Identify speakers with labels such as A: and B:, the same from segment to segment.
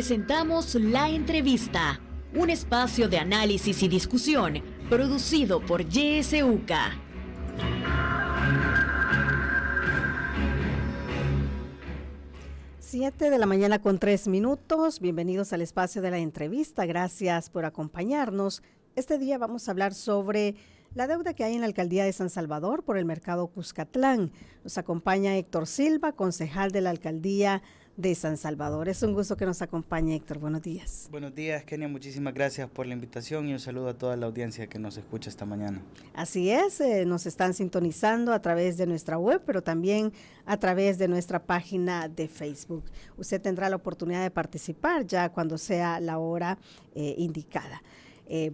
A: Presentamos La Entrevista, un espacio de análisis y discusión producido por YSUCA.
B: Siete de la mañana con 3 minutos. Bienvenidos al espacio de La Entrevista. Gracias por acompañarnos. Este día vamos a hablar sobre la deuda que hay en la alcaldía de San Salvador por el mercado Cuscatlán. Nos acompaña Héctor Silva, concejal de la alcaldía de San Salvador. Es un gusto que nos acompañe, Héctor. Buenos días.
C: Buenos días, Kenia. Muchísimas gracias por la invitación y un saludo a toda la audiencia que nos escucha esta mañana.
B: Así es, nos están sintonizando a través de nuestra web, pero también a través de nuestra página de Facebook. Usted tendrá la oportunidad de participar ya cuando sea la hora indicada.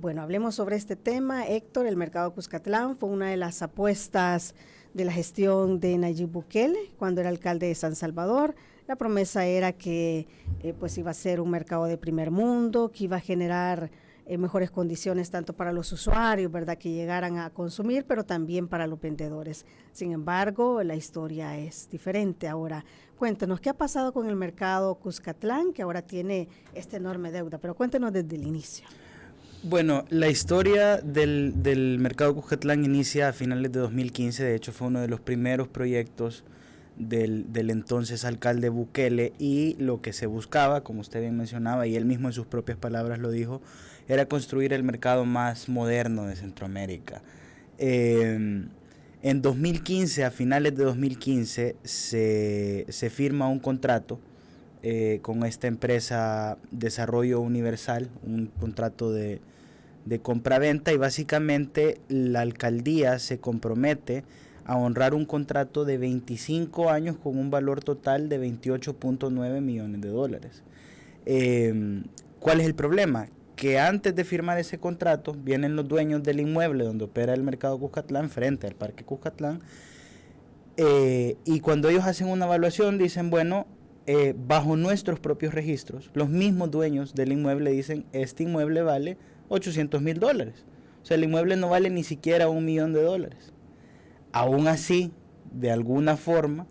B: Bueno, hablemos sobre este tema. Héctor, el mercado Cuscatlán fue una de las apuestas de la gestión de Nayib Bukele cuando era alcalde de San Salvador. La promesa era que pues iba a ser un mercado de primer mundo, que iba a generar mejores condiciones tanto para los usuarios, ¿verdad?, que llegaran a consumir, pero también para los vendedores. Sin embargo, la historia es diferente ahora. Cuéntenos, ¿qué ha pasado con el mercado Cuscatlán, que ahora tiene esta enorme deuda? Pero cuéntenos desde el inicio.
C: Bueno, la historia del mercado Cuscatlán inicia a finales de 2015, de hecho fue uno de los primeros proyectos del entonces alcalde Bukele, y lo que se buscaba, como usted bien mencionaba, y él mismo en sus propias palabras lo dijo, era construir el mercado más moderno de Centroamérica. En 2015, a finales de 2015, se firma un contrato con esta empresa Desarrollo Universal, un contrato de compraventa, y básicamente la alcaldía se compromete a honrar un contrato de 25 años con un valor total de 28.9 millones de dólares. ¿Cuál es el problema? Que antes de firmar ese contrato vienen los dueños del inmueble donde opera el mercado Cuscatlán, frente al parque Cuscatlán, y cuando ellos hacen una evaluación dicen, bueno, bajo nuestros propios registros, los mismos dueños del inmueble dicen, este inmueble vale $800,000. O sea, el inmueble no vale ni siquiera $1 millón. Aún así, de alguna forma,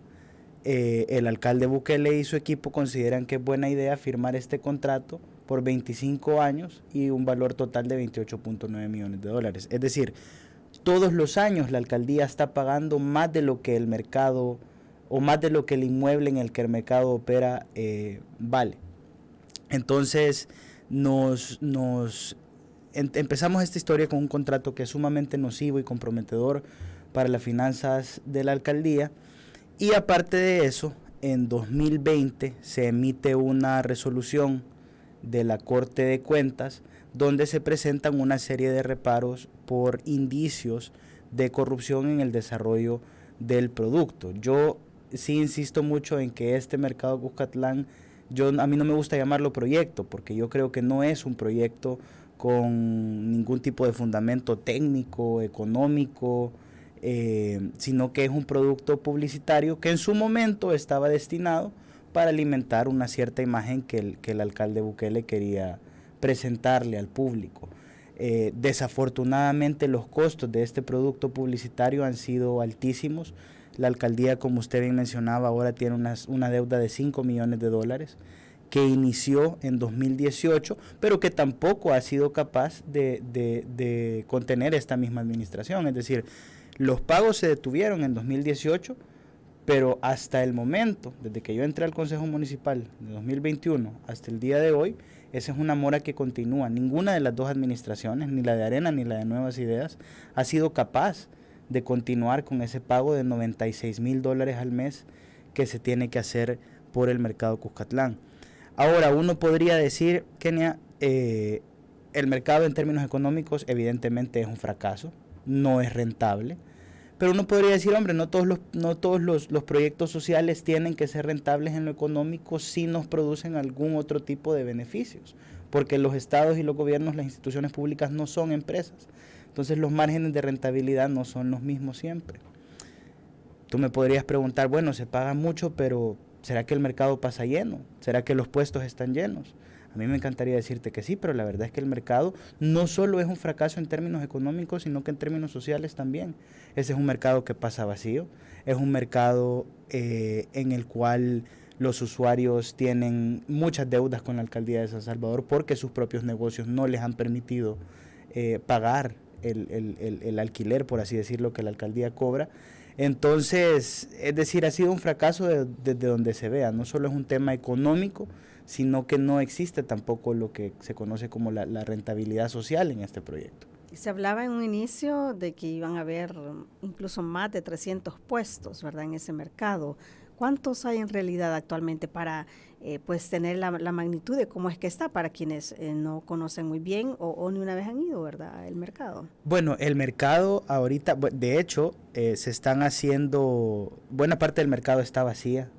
C: el alcalde Bukele y su equipo consideran que es buena idea firmar este contrato por 25 años y un valor total de 28.9 millones de dólares. Es decir, todos los años la alcaldía está pagando más de lo que el mercado, o más de lo que el inmueble en el que el mercado opera vale. Entonces empezamos esta historia con un contrato que es sumamente nocivo y comprometedor para las finanzas de la alcaldía, y aparte de eso, en 2020 se emite una resolución de la Corte de Cuentas donde se presentan una serie de reparos por indicios de corrupción en el desarrollo del producto. Yo sí insisto mucho en que este mercado Cuscatlán, a mí no me gusta llamarlo proyecto, porque yo creo que no es un proyecto con ningún tipo de fundamento técnico, económico, sino que es un producto publicitario que en su momento estaba destinado para alimentar una cierta imagen que el alcalde Bukele quería presentarle al público. Desafortunadamente los costos de este producto publicitario han sido altísimos. La alcaldía, como usted bien mencionaba, ahora tiene una deuda de $5 millones que inició en 2018, pero que tampoco ha sido capaz de contener esta misma administración. Es decir, los pagos se detuvieron en 2018, pero hasta el momento, desde que yo entré al Consejo Municipal de 2021 hasta el día de hoy, esa es una mora que continúa. Ninguna de las dos administraciones, ni la de Arena ni la de Nuevas Ideas, ha sido capaz de continuar con ese pago de $96,000 al mes que se tiene que hacer por el mercado Cuscatlán. Ahora, uno podría decir, Kenia, el mercado en términos económicos evidentemente es un fracaso, no es rentable, pero uno podría decir, hombre, no todos los proyectos sociales tienen que ser rentables en lo económico si nos producen algún otro tipo de beneficios, porque los estados y los gobiernos, las instituciones públicas no son empresas, entonces los márgenes de rentabilidad no son los mismos siempre. Tú me podrías preguntar, bueno, se paga mucho, pero ¿será que el mercado pasa lleno? ¿Será que los puestos están llenos? A mí me encantaría decirte que sí, pero la verdad es que el mercado no solo es un fracaso en términos económicos, sino que en términos sociales también. Ese es un mercado que pasa vacío, es un mercado en el cual Los usuarios tienen muchas deudas con la alcaldía de San Salvador porque sus propios negocios no les han permitido pagar el alquiler, por así decirlo, que la alcaldía cobra. Entonces, es decir, ha sido un fracaso desde donde se vea. No solo es un tema económico, sino que no existe tampoco lo que se conoce como la rentabilidad social en este proyecto.
B: Se hablaba en un inicio de que iban a haber incluso más de 300 puestos, ¿verdad?, en ese mercado. ¿Cuántos hay en realidad actualmente para pues tener la magnitud de cómo es que está para quienes no conocen muy bien o ni una vez han ido, ¿verdad?, el mercado?
C: Bueno, el mercado ahorita, de hecho, se están haciendo, buena parte del mercado está vacía.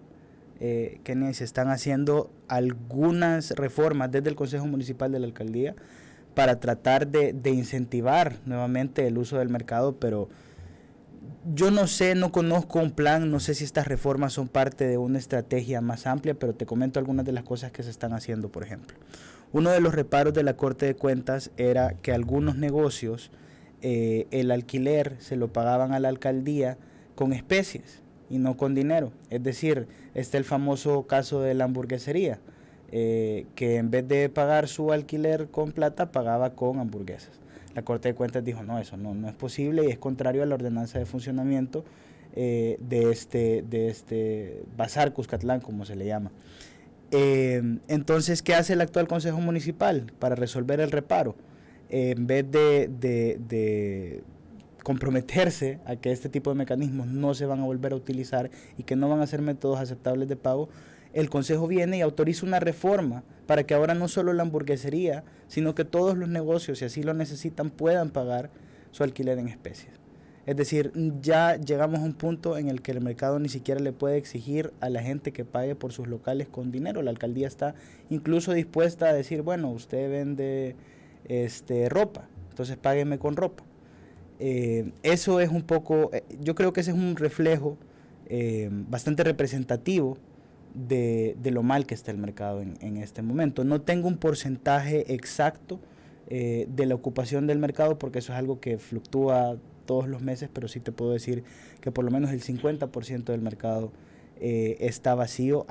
C: Kenny, se están haciendo algunas reformas desde el Consejo Municipal de la Alcaldía para tratar de incentivar nuevamente el uso del mercado, pero yo no sé, no conozco un plan, no sé si estas reformas son parte de una estrategia más amplia, pero te comento algunas de las cosas que se están haciendo, por ejemplo. Uno de los reparos de la Corte de Cuentas era que algunos negocios el alquiler se lo pagaban a la alcaldía con especies y no con dinero. Es decir, está el famoso caso de la hamburguesería, que en vez de pagar su alquiler con plata, pagaba con hamburguesas. La Corte de Cuentas dijo, no, eso no es posible y es contrario a la ordenanza de funcionamiento de este Bazar Cuscatlán, como se le llama. Entonces, ¿qué hace el actual Consejo Municipal para resolver el reparo? En vez de comprometerse a que este tipo de mecanismos no se van a volver a utilizar y que no van a ser métodos aceptables de pago, el Consejo viene y autoriza una reforma para que ahora no solo la hamburguesería, sino que todos los negocios, si así lo necesitan, puedan pagar su alquiler en especies. Es decir, ya llegamos a un punto en el que el mercado ni siquiera le puede exigir a la gente que pague por sus locales con dinero. La alcaldía está incluso dispuesta a decir, bueno, usted vende ropa, entonces págueme con ropa. Eso es un poco, yo creo que ese es un reflejo bastante representativo de lo mal que está el mercado en este momento. No tengo un porcentaje exacto de la ocupación del mercado porque eso es algo que fluctúa todos los meses, pero sí te puedo decir que por lo menos el 50% del mercado está vacío.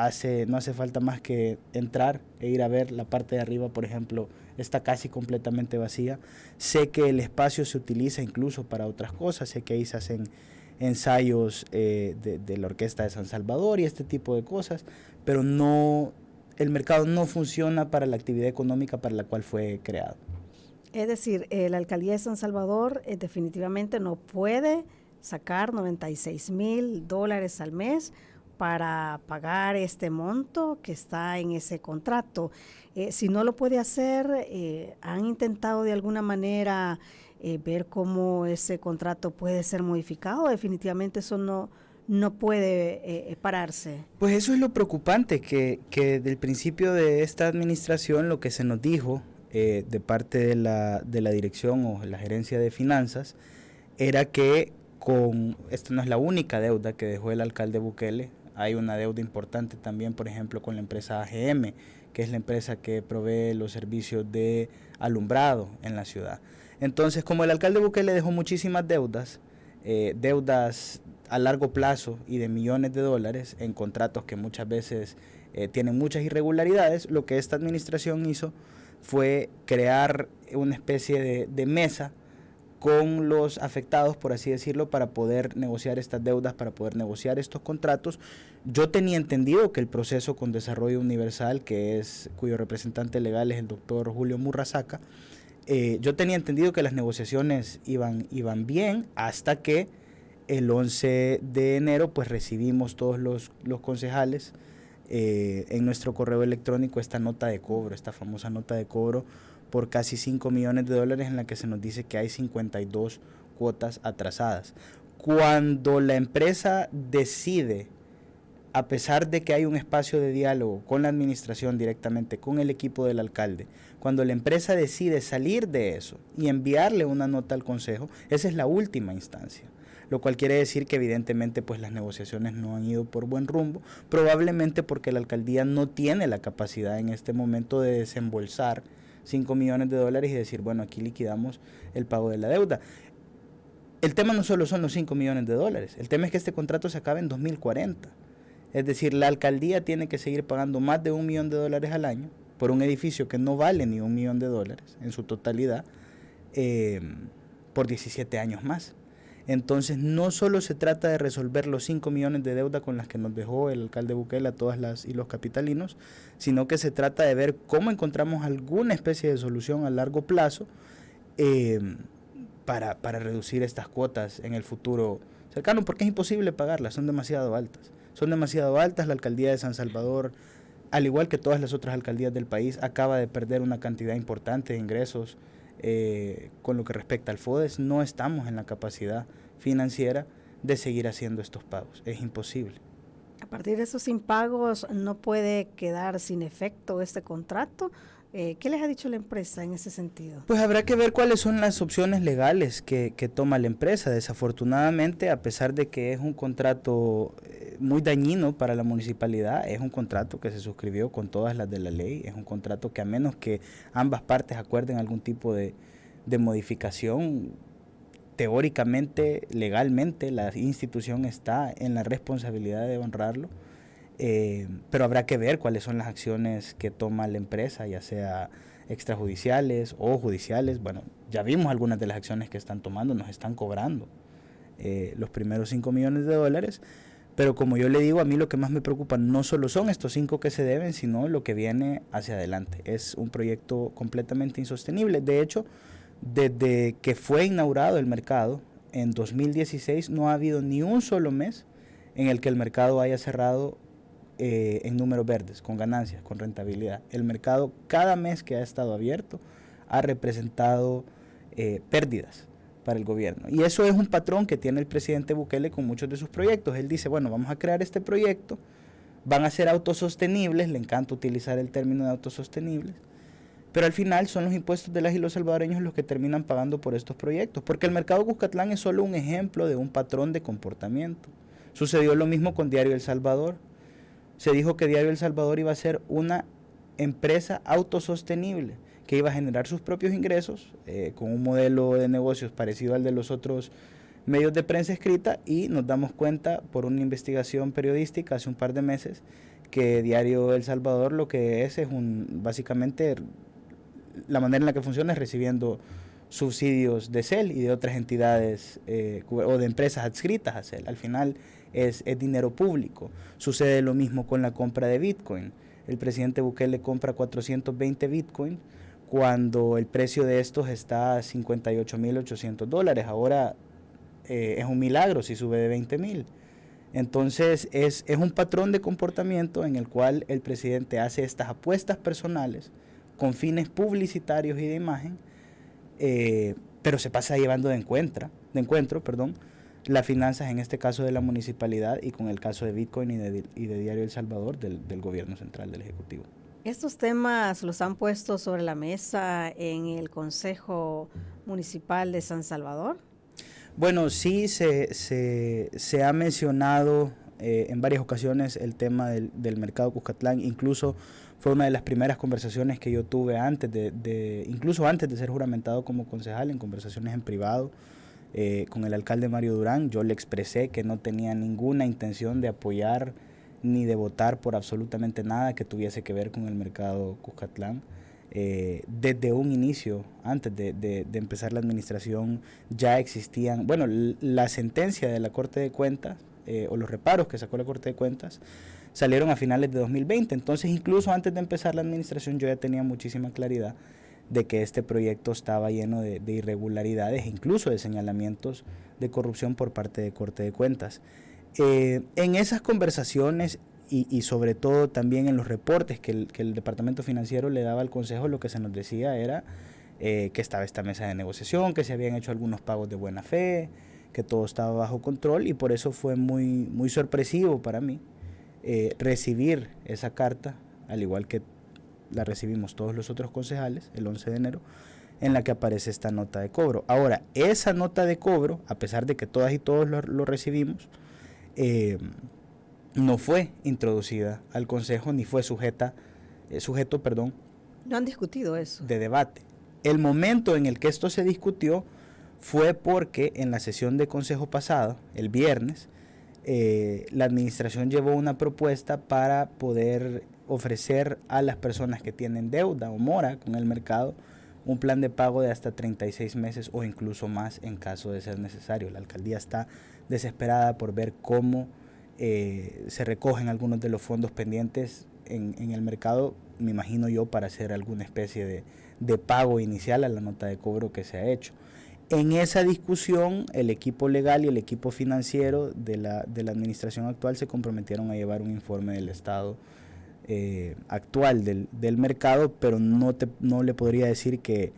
C: No hace falta más que entrar e ir a ver la parte de arriba, por ejemplo, está casi completamente vacía. Sé que el espacio se utiliza incluso para otras cosas, sé que ahí se hacen ensayos de la Orquesta de San Salvador y este tipo de cosas, pero el mercado no funciona para la actividad económica para la cual fue creado.
B: Es decir, la alcaldía de San Salvador definitivamente no puede sacar $96,000 al mes para pagar este monto que está en ese contrato. Si no lo puede hacer, ¿han intentado de alguna manera ver cómo ese contrato puede ser modificado? Definitivamente eso no puede pararse.
C: Pues eso es lo preocupante, que desde el principio de esta administración lo que se nos dijo de parte de la dirección o la gerencia de finanzas era que esta no es la única deuda que dejó el alcalde Bukele. Hay una deuda importante también, por ejemplo, con la empresa AGM, que es la empresa que provee los servicios de alumbrado en la ciudad. Entonces, como el alcalde Bukele dejó muchísimas deudas a largo plazo y de millones de dólares en contratos que muchas veces tienen muchas irregularidades, lo que esta administración hizo fue crear una especie de mesa con los afectados, por así decirlo, para poder negociar estas deudas, para poder negociar estos contratos. Yo tenía entendido que el proceso con Desarrollo Universal, cuyo representante legal es el doctor Julio Murrazaca, yo tenía entendido que las negociaciones iban bien hasta que el 11 de enero pues recibimos todos los concejales en nuestro correo electrónico esta famosa nota de cobro por casi $5 millones en la que se nos dice que hay 52 cuotas atrasadas. Cuando la empresa decide, a pesar de que hay un espacio de diálogo con la administración directamente, con el equipo del alcalde, cuando la empresa decide salir de eso y enviarle una nota al consejo, esa es la última instancia. Lo cual quiere decir que evidentemente pues las negociaciones no han ido por buen rumbo, probablemente porque la alcaldía no tiene la capacidad en este momento de desembolsar $5 millones y decir, bueno, aquí liquidamos el pago de la deuda. El tema no solo son los $5 millones, el tema es que este contrato se acaba en 2040. Es decir, la alcaldía tiene que seguir pagando más de $1 millón al año por un edificio que no vale ni $1 millón en su totalidad, por 17 años más. Entonces, no solo se trata de resolver los 5 millones de deuda con las que nos dejó el alcalde Bukele a todas las y los capitalinos, sino que se trata de ver cómo encontramos alguna especie de solución a largo plazo para reducir estas cuotas en el futuro cercano, porque es imposible pagarlas, son demasiado altas. Son demasiado altas. La alcaldía de San Salvador, al igual que todas las otras alcaldías del país, acaba de perder una cantidad importante de ingresos con lo que respecta al FODES. No estamos en la capacidad financiera de seguir haciendo estos pagos. Es imposible.
B: A partir de esos impagos, ¿no puede quedar sin efecto este contrato? ¿Qué les ha dicho la empresa en ese sentido?
C: Pues habrá que ver cuáles son las opciones legales que toma la empresa. Desafortunadamente, a pesar de que es un contrato muy dañino para la municipalidad, es un contrato que se suscribió con todas las de la ley, es un contrato que, a menos que ambas partes acuerden algún tipo de modificación, teóricamente, legalmente, la institución está en la responsabilidad de honrarlo. Pero habrá que ver cuáles son las acciones que toma la empresa, ya sea extrajudiciales o judiciales. Bueno, ya vimos algunas de las acciones que están tomando, nos están cobrando los primeros $5 millones, pero como yo le digo, a mí lo que más me preocupa no solo son estos 5 que se deben, sino lo que viene hacia adelante. Es un proyecto completamente insostenible. De hecho, desde que fue inaugurado el mercado en 2016, no ha habido ni un solo mes en el que el mercado haya cerrado en números verdes, con ganancias, con rentabilidad. El mercado, cada mes que ha estado abierto, ha representado pérdidas para el gobierno. Y eso es un patrón que tiene el presidente Bukele con muchos de sus proyectos. Él dice, bueno, vamos a crear este proyecto, van a ser autosostenibles, le encanta utilizar el término de autosostenibles, pero al final son los impuestos de las y los salvadoreños los que terminan pagando por estos proyectos, porque el mercado Cuscatlán es solo un ejemplo de un patrón de comportamiento. Sucedió lo mismo con Diario El Salvador. Se dijo que Diario El Salvador iba a ser una empresa autosostenible, que iba a generar sus propios ingresos con un modelo de negocios parecido al de los otros medios de prensa escrita, y nos damos cuenta por una investigación periodística hace un par de meses que Diario El Salvador lo que es básicamente la manera en la que funciona es recibiendo subsidios de CEL y de otras entidades o de empresas adscritas a CEL. Al final es dinero público. Sucede lo mismo con la compra de Bitcoin. El presidente Bukele compra 420 Bitcoin cuando el precio de estos está a $58,800. Ahora es un milagro si sube de 20,000. Entonces es un patrón de comportamiento en el cual el presidente hace estas apuestas personales con fines publicitarios y de imagen, pero se pasa llevando de encuentro, las finanzas, en este caso de la municipalidad, y con el caso de Bitcoin y de Diario El Salvador del gobierno central, del Ejecutivo.
B: ¿Estos temas los han puesto sobre la mesa en el Consejo Municipal de San Salvador?
C: Bueno, sí se ha mencionado en varias ocasiones el tema del mercado Cuscatlán. Incluso fue una de las primeras conversaciones que yo tuve incluso antes de ser juramentado como concejal, en conversaciones en privado con el alcalde Mario Durán. Yo le expresé que no tenía ninguna intención de apoyar ni de votar por absolutamente nada que tuviese que ver con el mercado Cuscatlán. Desde un inicio, antes de empezar la administración, ya existían, bueno, la sentencia de la Corte de Cuentas o los reparos que sacó la Corte de Cuentas salieron a finales de 2020. Entonces, incluso antes de empezar la administración, yo ya tenía muchísima claridad de que este proyecto estaba lleno de irregularidades, incluso de señalamientos de corrupción por parte de Corte de Cuentas. En esas conversaciones y sobre todo también en los reportes que el Departamento Financiero le daba al Consejo, lo que se nos decía era que estaba esta mesa de negociación, que se habían hecho algunos pagos de buena fe, que todo estaba bajo control, y por eso fue muy, muy sorpresivo para mí recibir esa carta, al igual que la recibimos todos los otros concejales, el 11 de enero, en la que aparece esta nota de cobro. Ahora, esa nota de cobro, a pesar de que todas y todos lo recibimos, no fue introducida al Consejo ni fue sujeto,
B: No han discutido eso.
C: De debate. El momento en el que esto se discutió fue porque en la sesión de Consejo pasada, el viernes, la administración llevó una propuesta para poder ofrecer a las personas que tienen deuda o mora con el mercado un plan de pago de hasta 36 meses o incluso más en caso de ser necesario. La alcaldía está desesperada por ver cómo se recogen algunos de los fondos pendientes en el mercado, me imagino yo, para hacer alguna especie de pago inicial a la nota de cobro que se ha hecho. En esa discusión, el equipo legal y el equipo financiero de la administración actual se comprometieron a llevar un informe del estado actual del mercado, pero no le podría decir que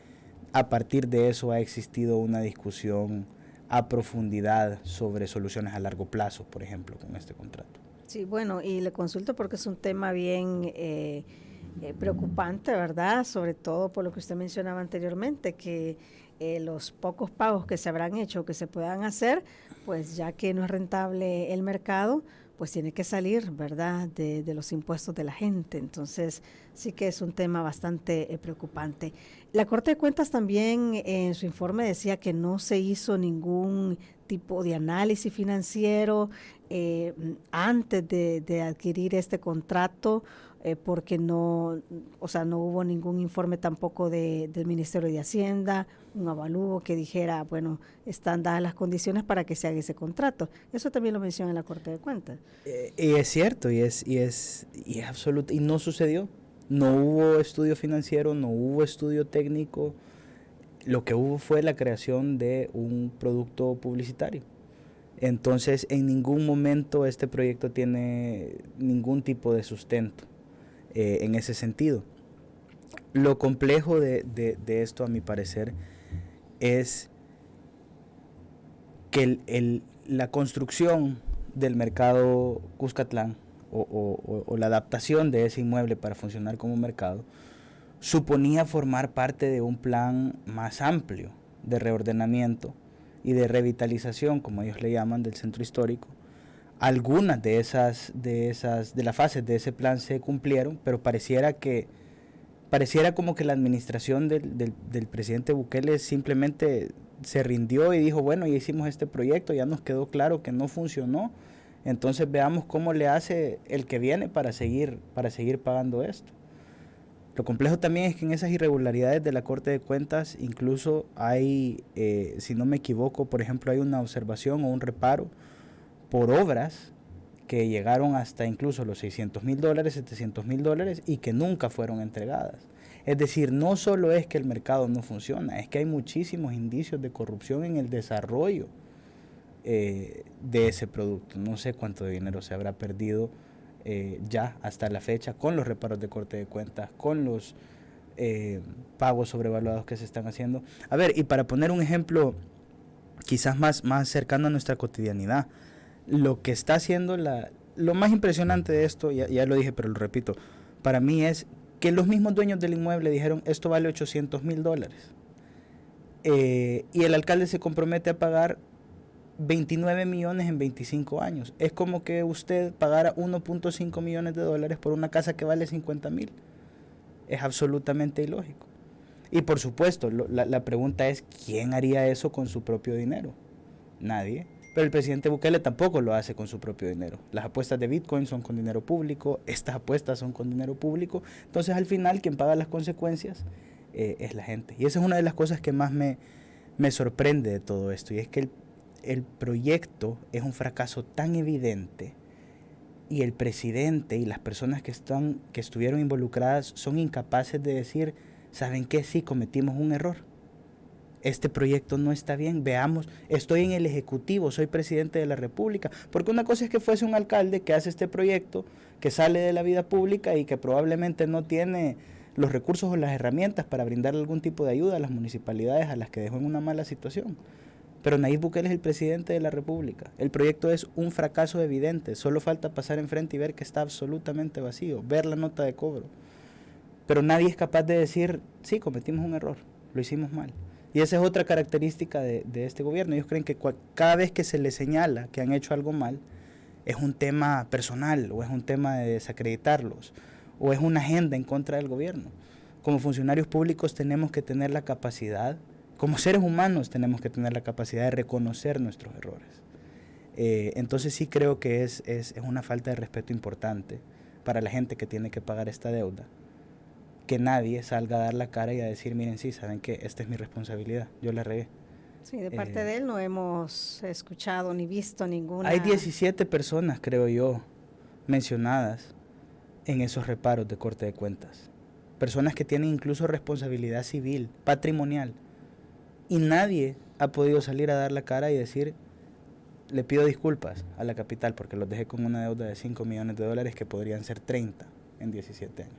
C: a partir de eso ha existido una discusión a profundidad sobre soluciones a largo plazo, por ejemplo, con este contrato.
B: Sí, bueno, y le consulto porque es un tema bien preocupante, ¿verdad? Sobre todo por lo que usted mencionaba anteriormente, que los pocos pagos que se habrán hecho o que se puedan hacer, pues ya que no es rentable el mercado, pues tiene que salir, ¿verdad?, de los impuestos de la gente. Entonces, sí que es un tema bastante preocupante. La Corte de Cuentas también en su informe decía que no se hizo ningún tipo de análisis financiero antes de adquirir este contrato, porque no hubo ningún informe tampoco del Ministerio de Hacienda, un avalúo que dijera, bueno, están dadas las condiciones para que se haga ese contrato. Eso también lo menciona en la Corte de Cuentas.
C: Y es cierto, y es absoluto, y no sucedió. No hubo estudio financiero, no hubo estudio técnico. Lo que hubo fue la creación de un producto publicitario. Entonces, en ningún momento este proyecto tiene ningún tipo de sustento en ese sentido. Lo complejo de esto, a mi parecer, es que la construcción del mercado Cuscatlán o la adaptación de ese inmueble para funcionar como mercado suponía formar parte de un plan más amplio de reordenamiento y de revitalización, como ellos le llaman, del centro histórico. Algunas de las fases de ese plan se cumplieron, pero pareciera como que la administración del presidente Bukele simplemente se rindió y dijo, bueno, ya hicimos este proyecto, ya nos quedó claro que no funcionó, entonces veamos cómo le hace el que viene para seguir pagando esto. Lo complejo también es que en esas irregularidades de la Corte de Cuentas incluso hay, si no me equivoco, por ejemplo, hay una observación o un reparo por obras que llegaron hasta incluso los $600,000, $700,000 y que nunca fueron entregadas. Es decir, no solo es que el mercado no funciona, es que hay muchísimos indicios de corrupción en el desarrollo de ese producto. No sé cuánto dinero se habrá perdido ya hasta la fecha con los reparos de Corte de Cuentas, con los pagos sobrevaluados que se están haciendo. A ver, y para poner un ejemplo quizás más cercano a nuestra cotidianidad, lo que está haciendo lo más impresionante de esto, ya lo dije pero lo repito, para mí es que los mismos dueños del inmueble dijeron esto vale $800,000 y el alcalde se compromete a pagar 29 millones en 25 años. Es como que usted pagara $1.5 millones por una casa que vale 50,000. Es absolutamente ilógico. Y por supuesto, la pregunta es, ¿quién haría eso con su propio dinero? Nadie. Pero el presidente Bukele tampoco lo hace con su propio dinero. Las apuestas de Bitcoin son con dinero público, estas apuestas son con dinero público. Entonces al final quien paga las consecuencias es la gente. Y esa es una de las cosas que más me sorprende de todo esto. Y es que el proyecto es un fracaso tan evidente y el presidente y las personas que estuvieron involucradas son incapaces de decir, ¿saben qué? Sí, cometimos un error. Este proyecto no está bien, veamos, estoy en el Ejecutivo, soy presidente de la República, porque una cosa es que fuese un alcalde que hace este proyecto, que sale de la vida pública y que probablemente no tiene los recursos o las herramientas para brindar algún tipo de ayuda a las municipalidades a las que dejó en una mala situación. Pero Nayib Bukele es el presidente de la República. El proyecto es un fracaso evidente. Solo falta pasar enfrente y ver que está absolutamente vacío, ver la nota de cobro. Pero nadie es capaz de decir, sí, cometimos un error, lo hicimos mal. Y esa es otra característica de este gobierno. Ellos creen que cada vez que se les señala que han hecho algo mal, es un tema personal o es un tema de desacreditarlos o es una agenda en contra del gobierno. Como funcionarios públicos tenemos que tener la capacidad, como seres humanos tenemos que tener la capacidad de reconocer nuestros errores. Entonces sí creo que es una falta de respeto importante para la gente que tiene que pagar esta deuda, que nadie salga a dar la cara y a decir, miren, sí, saben que esta es mi responsabilidad, yo la regué.
B: Sí, de parte de él no hemos escuchado ni visto ninguna...
C: Hay 17 personas, creo yo, mencionadas en esos reparos de Corte de Cuentas. Personas que tienen incluso responsabilidad civil, patrimonial. Y nadie ha podido salir a dar la cara y decir, le pido disculpas a la capital porque los dejé con una deuda de 5 millones de dólares que podrían ser 30 en 17 años.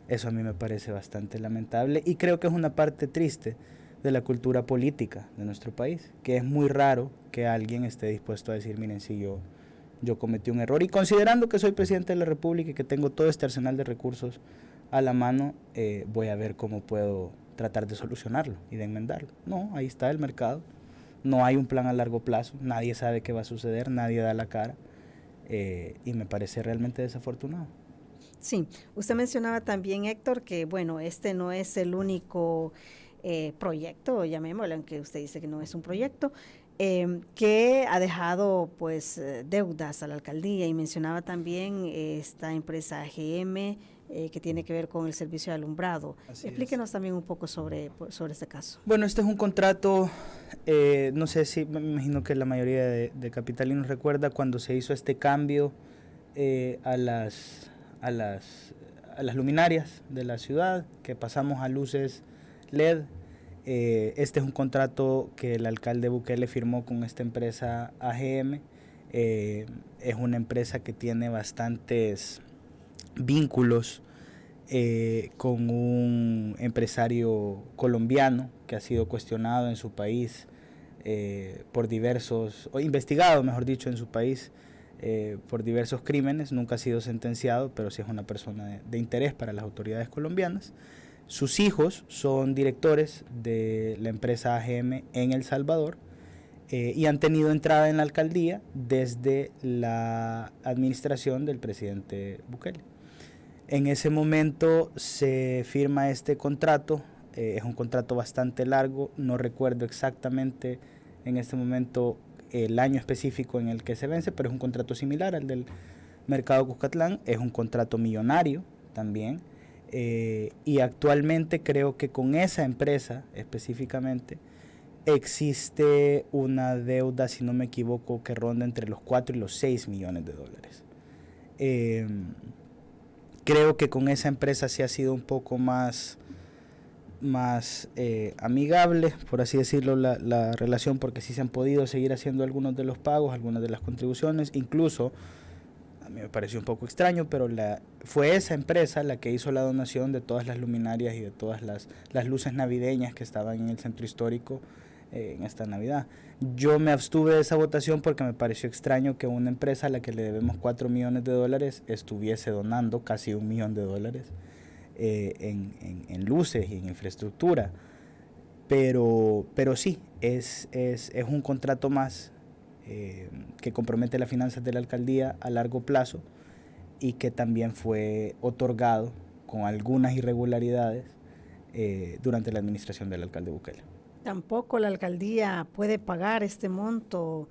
C: Eso a mí me parece bastante lamentable y creo que es una parte triste de la cultura política de nuestro país, que es muy raro que alguien esté dispuesto a decir, miren, si yo cometí un error y considerando que soy presidente de la República y que tengo todo este arsenal de recursos a la mano, voy a ver cómo puedo tratar de solucionarlo y de enmendarlo. No, ahí está el mercado, no hay un plan a largo plazo, nadie sabe qué va a suceder, nadie da la cara y me parece realmente desafortunado.
B: Sí, usted mencionaba también, Héctor, que bueno, este no es el único proyecto, llamémoslo, aunque usted dice que no es un proyecto, que ha dejado pues deudas a la alcaldía, y mencionaba también esta empresa AGM que tiene que ver con el servicio de alumbrado.
C: Así
B: Explíquenos también un poco sobre este caso.
C: Bueno, este es un contrato, no sé si, me imagino que la mayoría de capitalinos recuerda cuando se hizo este cambio a las luminarias de la ciudad, que pasamos a luces LED. Este es un contrato que el alcalde Bukele firmó con esta empresa AGM. Es una empresa que tiene bastantes vínculos con un empresario colombiano que ha sido cuestionado en su país por diversos, o investigado, mejor dicho, en su país por diversos crímenes. Nunca ha sido sentenciado, pero sí es una persona de interés para las autoridades colombianas. Sus hijos son directores de la empresa AGM en El Salvador y han tenido entrada en la alcaldía desde la administración del presidente Bukele. En ese momento se firma este contrato, es un contrato bastante largo, no recuerdo exactamente en este momento el año específico en el que se vence, pero es un contrato similar al del Mercado Cuscatlán, es un contrato millonario también. Y actualmente creo que con esa empresa específicamente existe una deuda, si no me equivoco, que ronda entre los 4 y los 6 millones de dólares. Creo que con esa empresa sí ha sido un poco más amigable, por así decirlo, la relación, porque sí se han podido seguir haciendo algunos de los pagos, algunas de las contribuciones, incluso a mí me pareció un poco extraño, pero fue esa empresa la que hizo la donación de todas las luminarias y de todas las luces navideñas que estaban en el centro histórico en esta Navidad. Yo me abstuve de esa votación porque me pareció extraño que una empresa a la que le debemos 4 millones de dólares estuviese donando casi $1 millón en luces y en infraestructura. Pero sí, es un contrato más que compromete las finanzas de la alcaldía a largo plazo y que también fue otorgado con algunas irregularidades durante la administración del alcalde Bukele.
B: Tampoco la alcaldía puede pagar este monto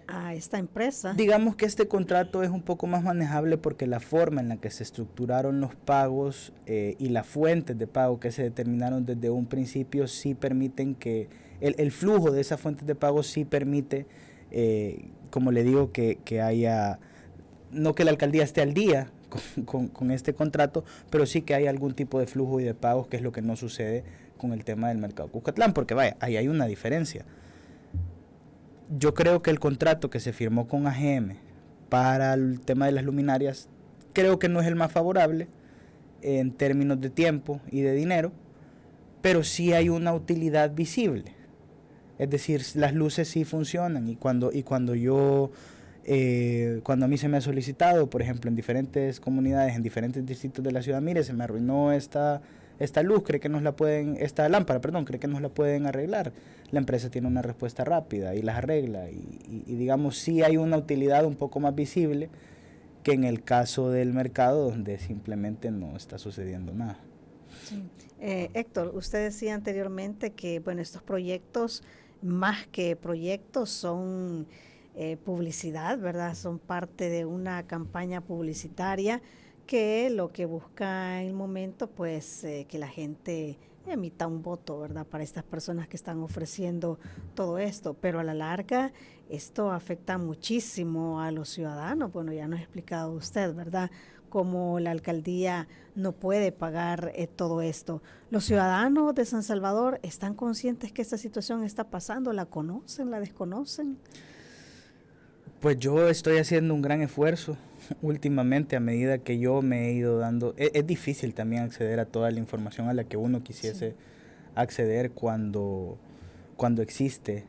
B: a esta empresa.
C: Digamos que este contrato es un poco más manejable porque la forma en la que se estructuraron los pagos y las fuentes de pago que se determinaron desde un principio sí permiten que el flujo de esas fuentes de pago sí permite, como le digo, que haya, no que la alcaldía esté al día con este contrato, pero sí que hay algún tipo de flujo y de pagos, que es lo que no sucede con el tema del Mercado Cuscatlán, porque vaya, ahí hay una diferencia. Yo creo que el contrato que se firmó con AGM para el tema de las luminarias, creo que no es el más favorable en términos de tiempo y de dinero, pero sí hay una utilidad visible. Es decir, las luces sí funcionan y cuando a mí se me ha solicitado, por ejemplo, en diferentes comunidades, en diferentes distritos de la ciudad, mire, se me arruinó esta luz, esta lámpara, cree que nos la pueden arreglar. La empresa tiene una respuesta rápida y las arregla y digamos, sí hay una utilidad un poco más visible que en el caso del mercado, donde simplemente no está sucediendo nada.
B: Sí. Héctor, usted decía anteriormente que, bueno, estos proyectos, más que proyectos, son publicidad, ¿verdad? Son parte de una campaña publicitaria que lo que busca en el momento, pues, que la gente emita un voto, ¿verdad? Para estas personas que están ofreciendo todo esto, pero a la larga esto afecta muchísimo a los ciudadanos. Bueno, ya nos ha explicado usted, ¿verdad?, cómo la alcaldía no puede pagar todo esto. ¿Los ciudadanos de San Salvador están conscientes que esta situación está pasando? ¿La conocen? ¿La desconocen?
C: Pues yo estoy haciendo un gran esfuerzo últimamente a medida que yo me he ido dando. Es difícil también acceder a toda la información a la que uno quisiese acceder cuando existe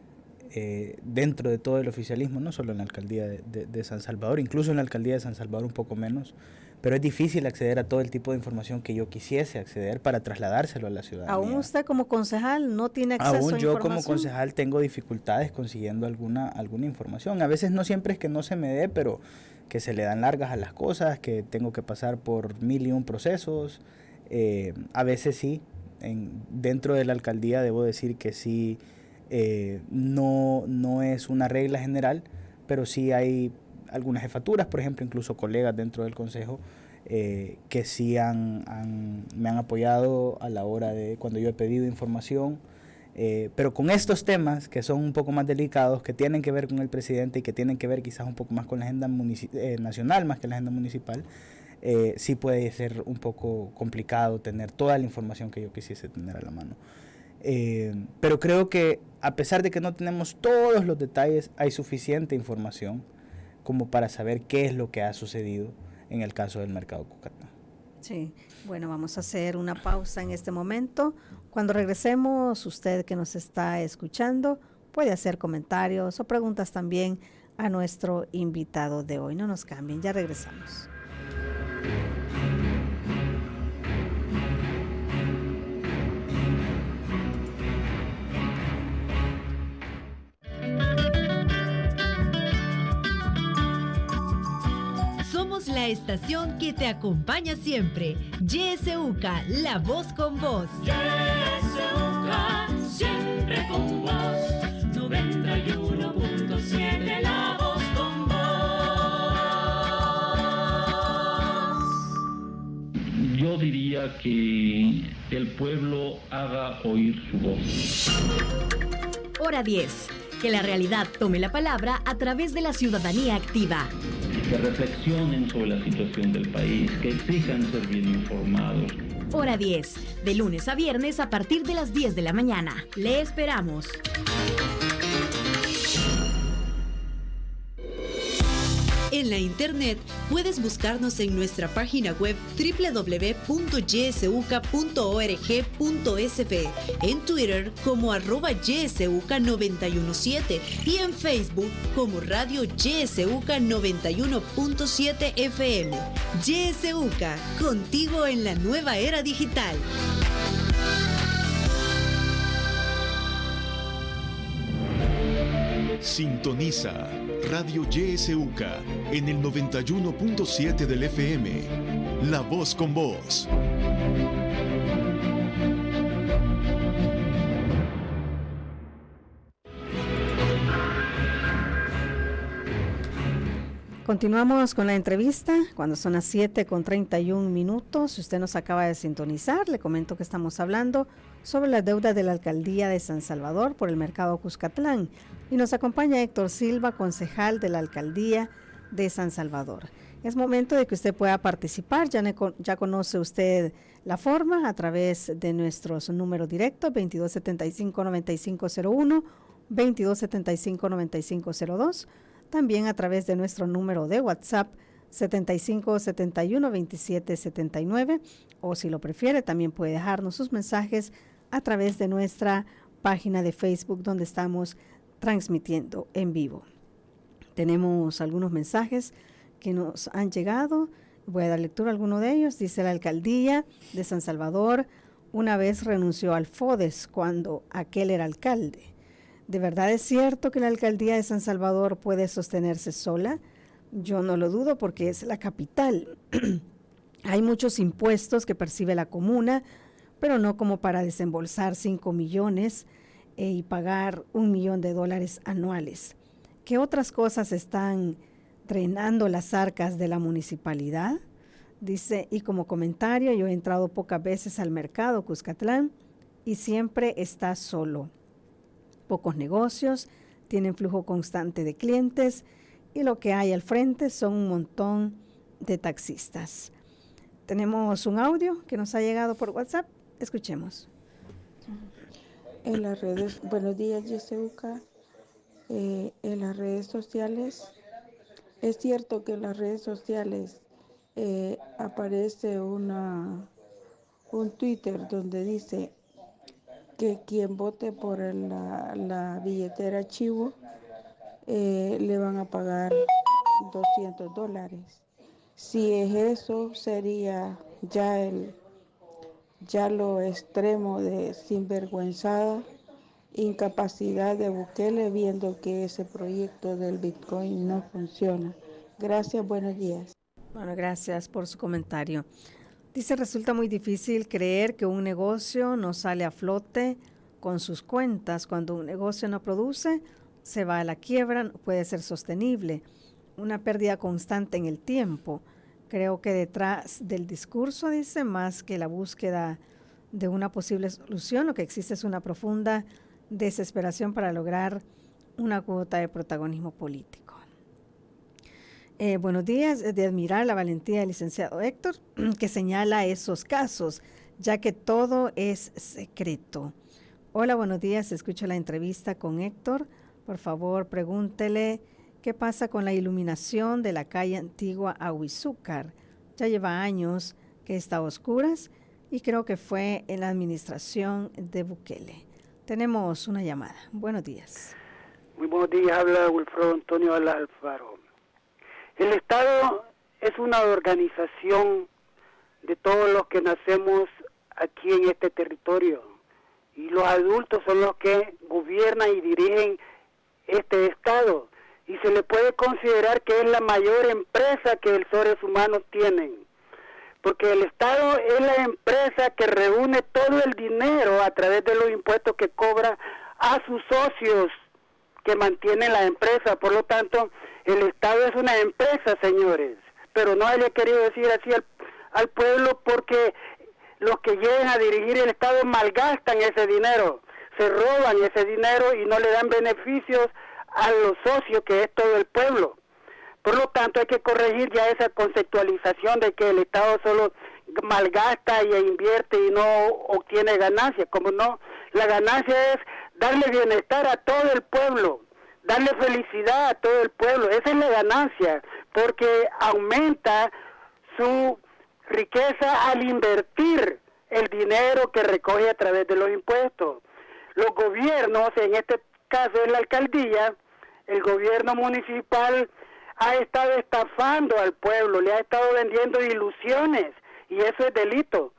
C: dentro de todo el oficialismo, no solo en la alcaldía de San Salvador, incluso en la alcaldía de San Salvador un poco menos, pero es difícil acceder a todo el tipo de información que yo quisiese acceder para trasladárselo a la ciudadanía.
B: ¿Aún usted como concejal no tiene acceso a información?
C: Aún yo como concejal tengo dificultades consiguiendo alguna información. A veces no siempre es que no se me dé, pero que se le dan largas a las cosas, que tengo que pasar por 1001 procesos. A veces sí, dentro de la alcaldía debo decir que sí, no es una regla general, pero sí hay algunas jefaturas, por ejemplo, incluso colegas dentro del consejo, que sí me han apoyado a la hora de cuando yo he pedido información, pero con estos temas que son un poco más delicados, que tienen que ver con el presidente y que tienen que ver quizás un poco más con la agenda nacional más que la agenda municipal, sí puede ser un poco complicado tener toda la información que yo quisiese tener a la mano. Pero creo que a pesar de que no tenemos todos los detalles, hay suficiente información como para saber qué es lo que ha sucedido en el caso del mercado Cucatlán.
B: Sí, bueno, vamos a hacer una pausa en este momento. Cuando regresemos, usted que nos está escuchando puede hacer comentarios o preguntas también a nuestro invitado de hoy. No nos cambien, ya regresamos.
A: Somos la estación que te acompaña siempre. YSUCA, la voz con vos.
D: YSUCA, siempre con vos. 91.7, la voz con vos.
E: Yo diría que el pueblo haga oír su voz.
A: Hora 10. Que la realidad tome la palabra a través de la ciudadanía activa.
E: Que reflexionen sobre la situación del país, que exijan ser bien informados.
A: Hora 10. De lunes a viernes a partir de las 10 de la mañana. Le esperamos.
F: En la internet puedes buscarnos en nuestra página web www.ysuca.org.sb, en Twitter como @ysuca917 y en Facebook como Radio YSUCA 91.7 FM. YSUCA, contigo en la nueva era digital.
G: Sintoniza Radio YSUCA en el 91.7 del FM. La voz con vos.
B: Continuamos con la entrevista cuando son las 7:31. Si usted nos acaba de sintonizar, le comento que estamos hablando sobre la deuda de la alcaldía de San Salvador por el mercado Cuscatlán. Y nos acompaña Héctor Silva, concejal de la alcaldía de San Salvador. Es momento de que usted pueda participar. Ya conoce usted la forma a través de nuestros números directos 2275-9501, 2275-9502. También a través de nuestro número de WhatsApp 7571-2779, o si lo prefiere también puede dejarnos sus mensajes a través de nuestra página de Facebook donde estamos transmitiendo en vivo. Tenemos algunos mensajes que nos han llegado. Voy a dar lectura a alguno de ellos. Dice: la alcaldía de San Salvador una vez renunció al FODES cuando aquel era alcalde. ¿De verdad es cierto que la alcaldía de San Salvador puede sostenerse sola? Yo no lo dudo porque es la capital. Hay muchos impuestos que percibe la comuna, pero no como para desembolsar 5 millones y pagar $1 millón anuales. ¿Qué otras cosas están drenando las arcas de la municipalidad? Dice, y como comentario, yo he entrado pocas veces al mercado Cuscatlán y siempre está solo. Pocos negocios, tienen flujo constante de clientes y lo que hay al frente son un montón de taxistas. Tenemos un audio que nos ha llegado por WhatsApp. Escuchemos.
H: En las redes, buenos días, Yeseuca. En las redes sociales, es cierto que en las redes sociales aparece un Twitter donde dice que quien vote por la billetera Chivo le van a pagar $200. Si es eso, sería ya lo extremo de sinvergüenzada incapacidad de Bukele, viendo que ese proyecto del Bitcoin no funciona. Gracias, buenos días.
B: Bueno, gracias por su comentario. Dice, resulta muy difícil creer que un negocio no sale a flote con sus cuentas. Cuando un negocio no produce, se va a la quiebra, no puede ser sostenible. Una pérdida constante en el tiempo. Creo que detrás del discurso, dice, más que la búsqueda de una posible solución, lo que existe es una profunda desesperación para lograr una cuota de protagonismo político. Buenos días, de admirar la valentía del licenciado Héctor, que señala esos casos, ya que todo es secreto. Hola, buenos días, escucho la entrevista con Héctor. Por favor, pregúntele qué pasa con la iluminación de la calle antigua Ahuizúcar. Ya lleva años que está a oscuras y creo que fue en la administración de Bukele. Tenemos una llamada. Buenos días.
I: Muy buenos días, habla Wilfredo Antonio Alfaro. El Estado es una organización de todos los que nacemos aquí en este territorio y los adultos son los que gobiernan y dirigen este Estado y se le puede considerar que es la mayor empresa que los seres humanos tienen, porque el Estado es la empresa que reúne todo el dinero a través de los impuestos que cobra a sus socios que mantienen la empresa. Por lo tanto, el Estado es una empresa, señores, pero no haya querido decir así al pueblo, porque los que llegan a dirigir el Estado malgastan ese dinero, se roban ese dinero y no le dan beneficios a los socios, que es todo el pueblo. Por lo tanto, hay que corregir ya esa conceptualización de que el Estado solo malgasta y invierte y no obtiene ganancias. Como no, la ganancia es darle bienestar a todo el pueblo, darle felicidad a todo el pueblo. Esa es la ganancia, porque aumenta su riqueza al invertir el dinero que recoge a través de los impuestos. Los gobiernos, en este caso es la alcaldía, el gobierno municipal ha estado estafando al pueblo, le ha estado vendiendo ilusiones y eso es delito.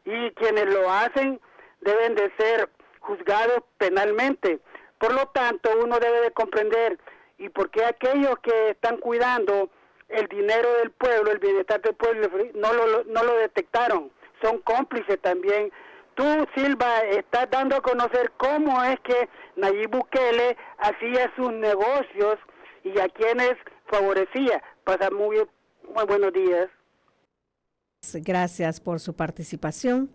I: Y quienes lo hacen deben de ser juzgados penalmente. Por lo tanto, uno debe de comprender y por qué aquellos que están cuidando el dinero del pueblo, el bienestar del pueblo, no lo detectaron, son cómplices también. Tú, Silva, estás dando a conocer cómo es que Nayib Bukele hacía sus negocios y a quienes favorecía. Pasa muy buenos días.
B: Gracias por su participación.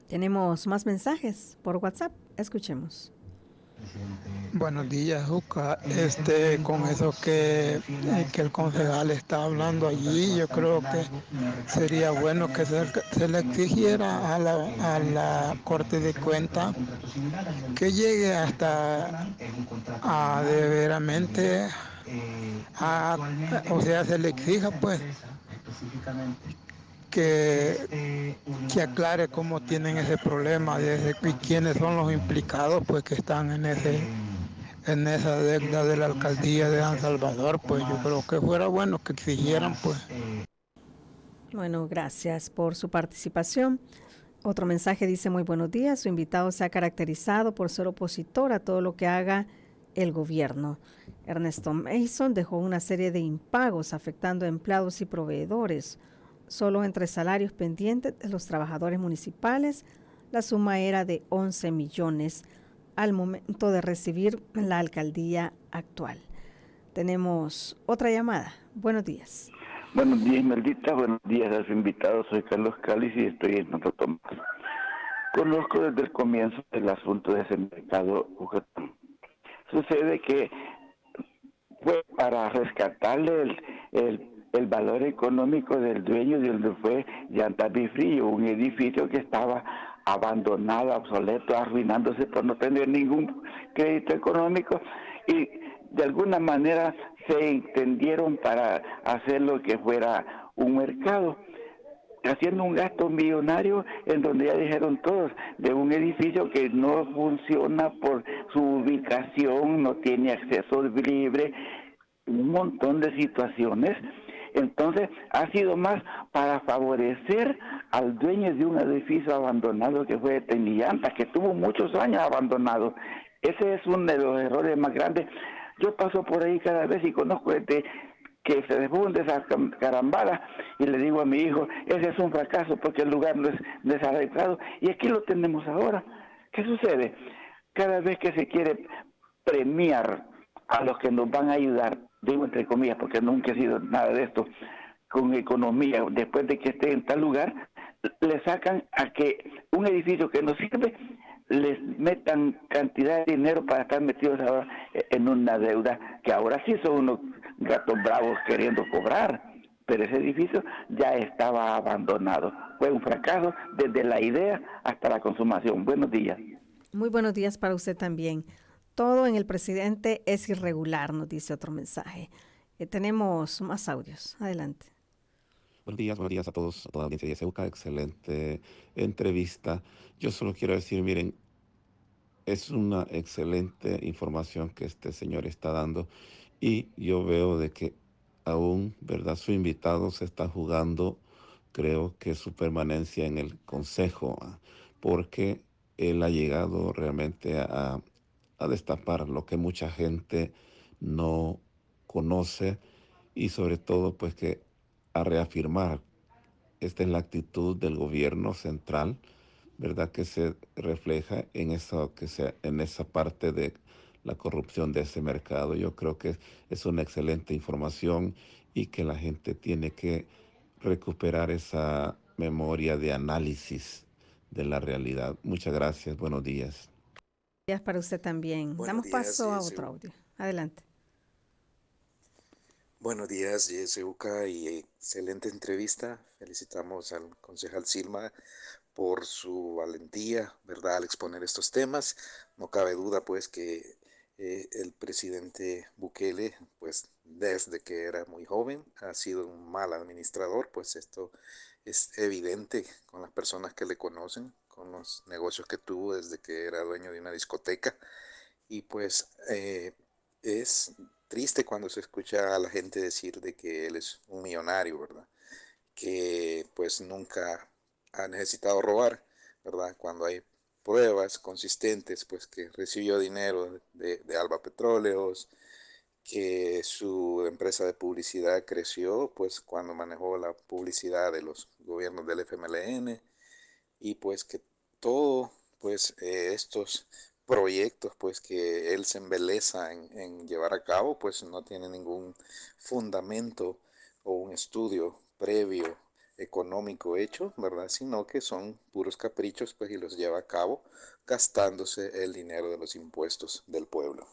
B: Tenemos más mensajes por WhatsApp. Escuchemos.
J: Buenos días, Juca. Con eso que el concejal está hablando allí, yo creo que sería bueno que se le exigiera a la Corte de Cuentas que llegue hasta a de veramente o sea, se le exija pues que aclare cómo tienen ese problema y quiénes son los implicados pues que están en esa deuda de la alcaldía de San Salvador. Pues yo creo que fuera bueno que exigieran pues.
B: Bueno, gracias por su participación. Otro mensaje dice: muy buenos días, su invitado se ha caracterizado por ser opositor a todo lo que haga el gobierno. Ernesto Mason dejó una serie de impagos afectando a empleados y proveedores. Solo entre salarios pendientes de los trabajadores municipales, la suma era de 11 millones al momento de recibir la alcaldía actual. Tenemos otra llamada. Buenos días.
K: Buenos días, Meldita. Buenos días a los invitados. Soy Carlos Cáliz y estoy en Santo Tomás. Conozco desde el comienzo el asunto de ese mercado Cujetán. Sucede que fue para rescatarle el valor económico del dueño de donde fue Llanta Bifrillo, un edificio que estaba abandonado, obsoleto, arruinándose por no tener ningún crédito económico, y de alguna manera se entendieron para hacer lo que fuera un mercado, haciendo un gasto millonario en donde ya dijeron todos, de un edificio que no funciona por su ubicación, no tiene acceso libre, un montón de situaciones. Entonces ha sido más para favorecer al dueño de un edificio abandonado que fue de Tenillanta, que tuvo muchos años abandonado. Ese es uno de los errores más grandes. Yo paso por ahí cada vez y conozco gente que se defunde esa carambada y le digo a mi hijo, ese es un fracaso porque el lugar no es desadecuado, y aquí lo tenemos ahora. ¿Qué sucede? Cada vez que se quiere premiar a los que nos van a ayudar, digo entre comillas porque nunca he sido nada de esto, con economía, después de que esté en tal lugar, le sacan a que un edificio que no sirve, les metan cantidad de dinero para estar metidos ahora en una deuda, que ahora sí son unos gatos bravos queriendo cobrar, pero ese edificio ya estaba abandonado. Fue un fracaso desde la idea hasta la consumación. Buenos días.
B: Muy buenos días para usted también. Todo en el presidente es irregular, nos dice otro mensaje. Tenemos más audios. Adelante.
L: Buenos días a todos, a toda la audiencia de SEUCA. Excelente entrevista. Yo solo quiero decir, miren, es una excelente información que este señor está dando, y yo veo de que aún, ¿verdad?, su invitado se está jugando, creo que su permanencia en el consejo, porque él ha llegado realmente a destapar lo que mucha gente no conoce, y sobre todo pues que a reafirmar, esta es la actitud del gobierno central, ¿verdad?, que se refleja en esa parte de la corrupción de ese mercado. Yo creo que es una excelente información y que la gente tiene que recuperar esa memoria de análisis de la realidad. Muchas gracias, buenos días.
B: Gracias para usted también. Damos paso a otro audio. Adelante.
M: Buenos días, YSUCA, y excelente entrevista. Felicitamos al concejal Silma por su valentía, ¿verdad?, al exponer estos temas. No cabe duda, pues, que el presidente Bukele, pues, desde que era muy joven, ha sido un mal administrador, pues esto es evidente con las personas que le conocen, con los negocios que tuvo desde que era dueño de una discoteca, y pues es triste cuando se escucha a la gente decir de que él es un millonario, ¿verdad?, que pues nunca ha necesitado robar, ¿verdad?, cuando hay pruebas consistentes, pues que recibió dinero de Alba Petróleos, que su empresa de publicidad creció, pues cuando manejó la publicidad de los gobiernos del FMLN, y pues que todo, pues estos proyectos, pues que él se embeleza en llevar a cabo, pues no tiene ningún fundamento o un estudio previo económico hecho, ¿verdad?, sino que son puros caprichos, pues, y los lleva a cabo gastándose el dinero de los impuestos del pueblo.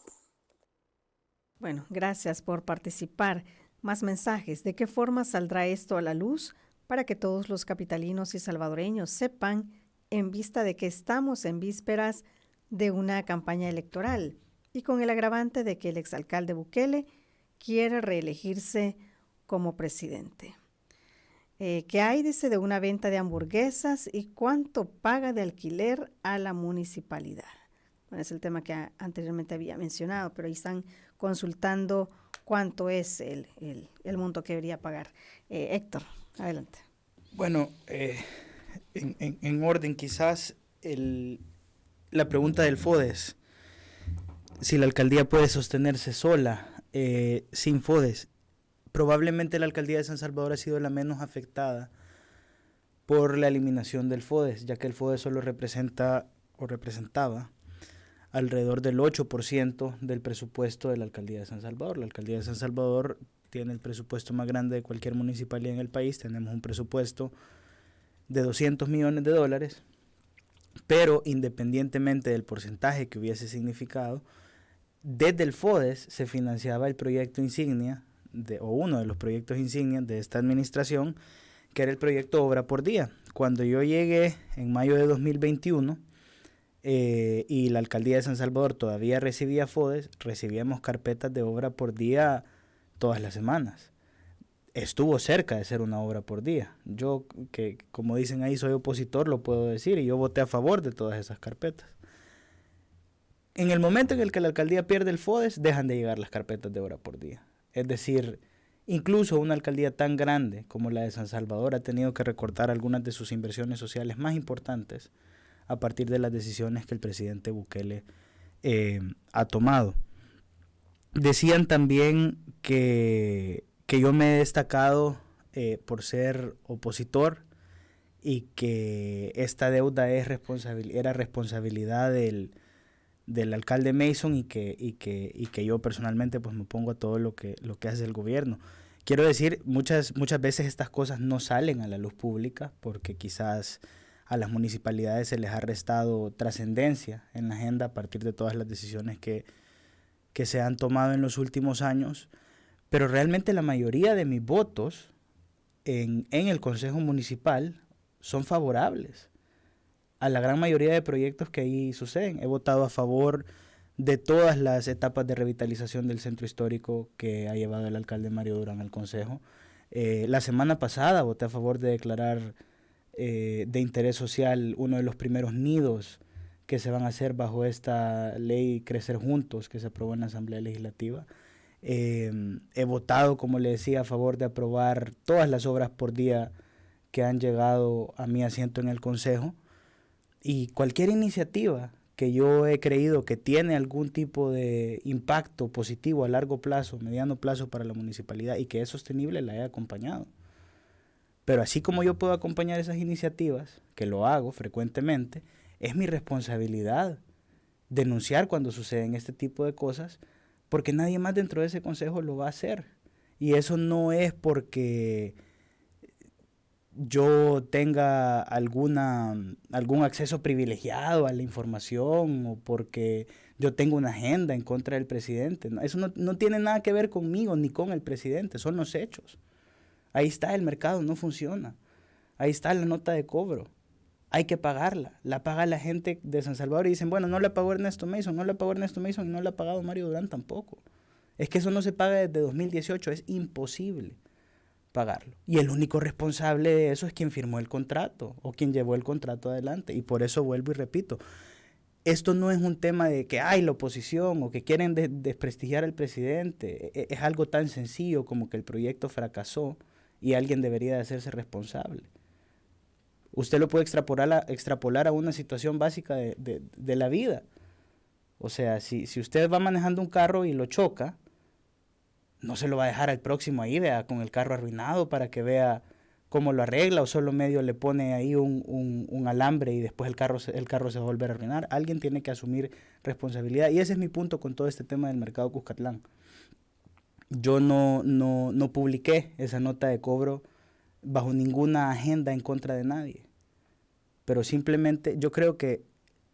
B: Bueno, gracias por participar. Más mensajes. ¿De qué forma saldrá esto a la luz para que todos los capitalinos y salvadoreños sepan, en vista de que estamos en vísperas de una campaña electoral y con el agravante de que el exalcalde Bukele quiere reelegirse como presidente? ¿Qué hay, dice, de una venta de hamburguesas y cuánto paga de alquiler a la municipalidad? Bueno, es el tema que anteriormente había mencionado, pero ahí están consultando cuánto es el monto que debería pagar. Héctor, adelante.
C: Bueno, en orden, quizás la pregunta del FODES, si la alcaldía puede sostenerse sola, sin FODES. Probablemente la alcaldía de San Salvador ha sido la menos afectada por la eliminación del FODES, ya que el FODES solo representa o representaba alrededor del 8% del presupuesto de la Alcaldía de San Salvador. La Alcaldía de San Salvador tiene el presupuesto más grande de cualquier municipalidad en el país. Tenemos un presupuesto de $200 millones, pero independientemente del porcentaje que hubiese significado, desde el FODES se financiaba el proyecto insignia, o uno de los proyectos insignia de esta administración, que era el proyecto Obra por Día. Cuando yo llegué en mayo de 2021 y la Alcaldía de San Salvador todavía recibía FODES, recibíamos carpetas de obra por día todas las semanas. Estuvo cerca de ser una obra por día. Yo, que como dicen ahí, soy opositor, lo puedo decir, y yo voté a favor de todas esas carpetas. En el momento en el que la alcaldía pierde el FODES, dejan de llegar las carpetas de obra por día. Es decir, incluso una alcaldía tan grande como la de San Salvador ha tenido que recortar algunas de sus inversiones sociales más importantes a partir de las decisiones que el presidente Bukele ha tomado. Decían también que yo me he destacado por ser opositor y que esta deuda era responsabilidad del alcalde Mason y que yo personalmente pues me opongo a todo lo que hace el gobierno. Quiero decir, muchas veces estas cosas no salen a la luz pública porque quizás a las municipalidades se les ha restado trascendencia en la agenda a partir de todas las decisiones que se han tomado en los últimos años, pero realmente la mayoría de mis votos en el Consejo Municipal son favorables a la gran mayoría de proyectos que ahí suceden. He votado a favor de todas las etapas de revitalización del centro histórico que ha llevado el alcalde Mario Durán al Consejo. La semana pasada voté a favor de declarar de interés social uno de los primeros nidos que se van a hacer bajo esta ley Crecer Juntos que se aprobó en la Asamblea Legislativa. He votado, como le decía, a favor de aprobar todas las obras por día que han llegado a mi asiento en el Consejo, y cualquier iniciativa que yo he creído que tiene algún tipo de impacto positivo a largo plazo, mediano plazo para la municipalidad y que es sostenible, la he acompañado. Pero así como yo puedo acompañar esas iniciativas, que lo hago frecuentemente, es mi responsabilidad denunciar cuando suceden este tipo de cosas, porque nadie más dentro de ese consejo lo va a hacer. Y eso no es porque yo tenga algún acceso privilegiado a la información o porque yo tengo una agenda en contra del presidente. Eso no tiene nada que ver conmigo ni con el presidente, son los hechos. Ahí está, el mercado no funciona. Ahí está la nota de cobro. Hay que pagarla. La paga la gente de San Salvador y dicen, bueno, no la pagó Ernesto Mason, no la pagó Ernesto Mason y no la ha pagado Mario Durán tampoco. Es que eso no se paga desde 2018, es imposible pagarlo. Y el único responsable de eso es quien firmó el contrato o quien llevó el contrato adelante. Y por eso vuelvo y repito, esto no es un tema de que hay la oposición o que quieren desprestigiar al presidente. Es algo tan sencillo como que el proyecto fracasó y alguien debería de hacerse responsable. Usted lo puede extrapolar a una situación básica de la vida. O sea, si usted va manejando un carro y lo choca, no se lo va a dejar al próximo ahí, vea, con el carro arruinado para que vea cómo lo arregla, o solo medio le pone ahí un alambre y después el carro se va a volver a arruinar. Alguien tiene que asumir responsabilidad, y ese es mi punto con todo este tema del mercado Cuscatlán. Yo no publiqué esa nota de cobro bajo ninguna agenda en contra de nadie, pero simplemente yo creo que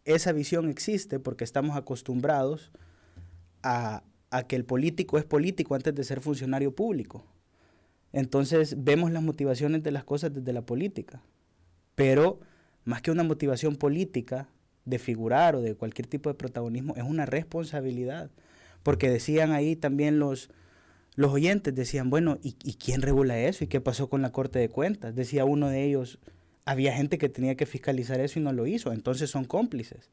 C: esa visión existe porque estamos acostumbrados a que el político es político antes de ser funcionario público. Entonces vemos las motivaciones de las cosas desde la política, pero más que una motivación política de figurar o de cualquier tipo de protagonismo, es una responsabilidad, porque decían ahí también los oyentes, decían, bueno, ¿y quién regula eso? ¿Y qué pasó con la Corte de Cuentas? Decía uno de ellos, había gente que tenía que fiscalizar eso y no lo hizo, entonces son cómplices.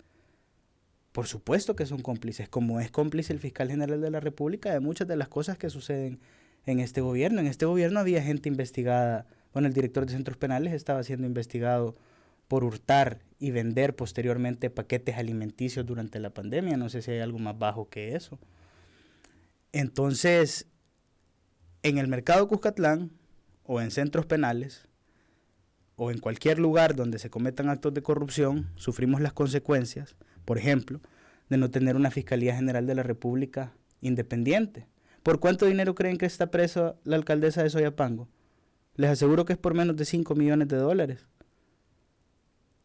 C: Por supuesto que son cómplices, como es cómplice el fiscal general de la República de muchas de las cosas que suceden en este gobierno. En este gobierno había gente investigada, bueno, el director de centros penales estaba siendo investigado por hurtar y vender posteriormente paquetes alimenticios durante la pandemia. No sé si hay algo más bajo que eso. Entonces, en el mercado Cuscatlán o en centros penales o en cualquier lugar donde se cometan actos de corrupción, sufrimos las consecuencias, por ejemplo, de no tener una Fiscalía General de la República independiente. ¿Por cuánto dinero creen que está presa la alcaldesa de Soyapango? Les aseguro que es por menos de $5 millones.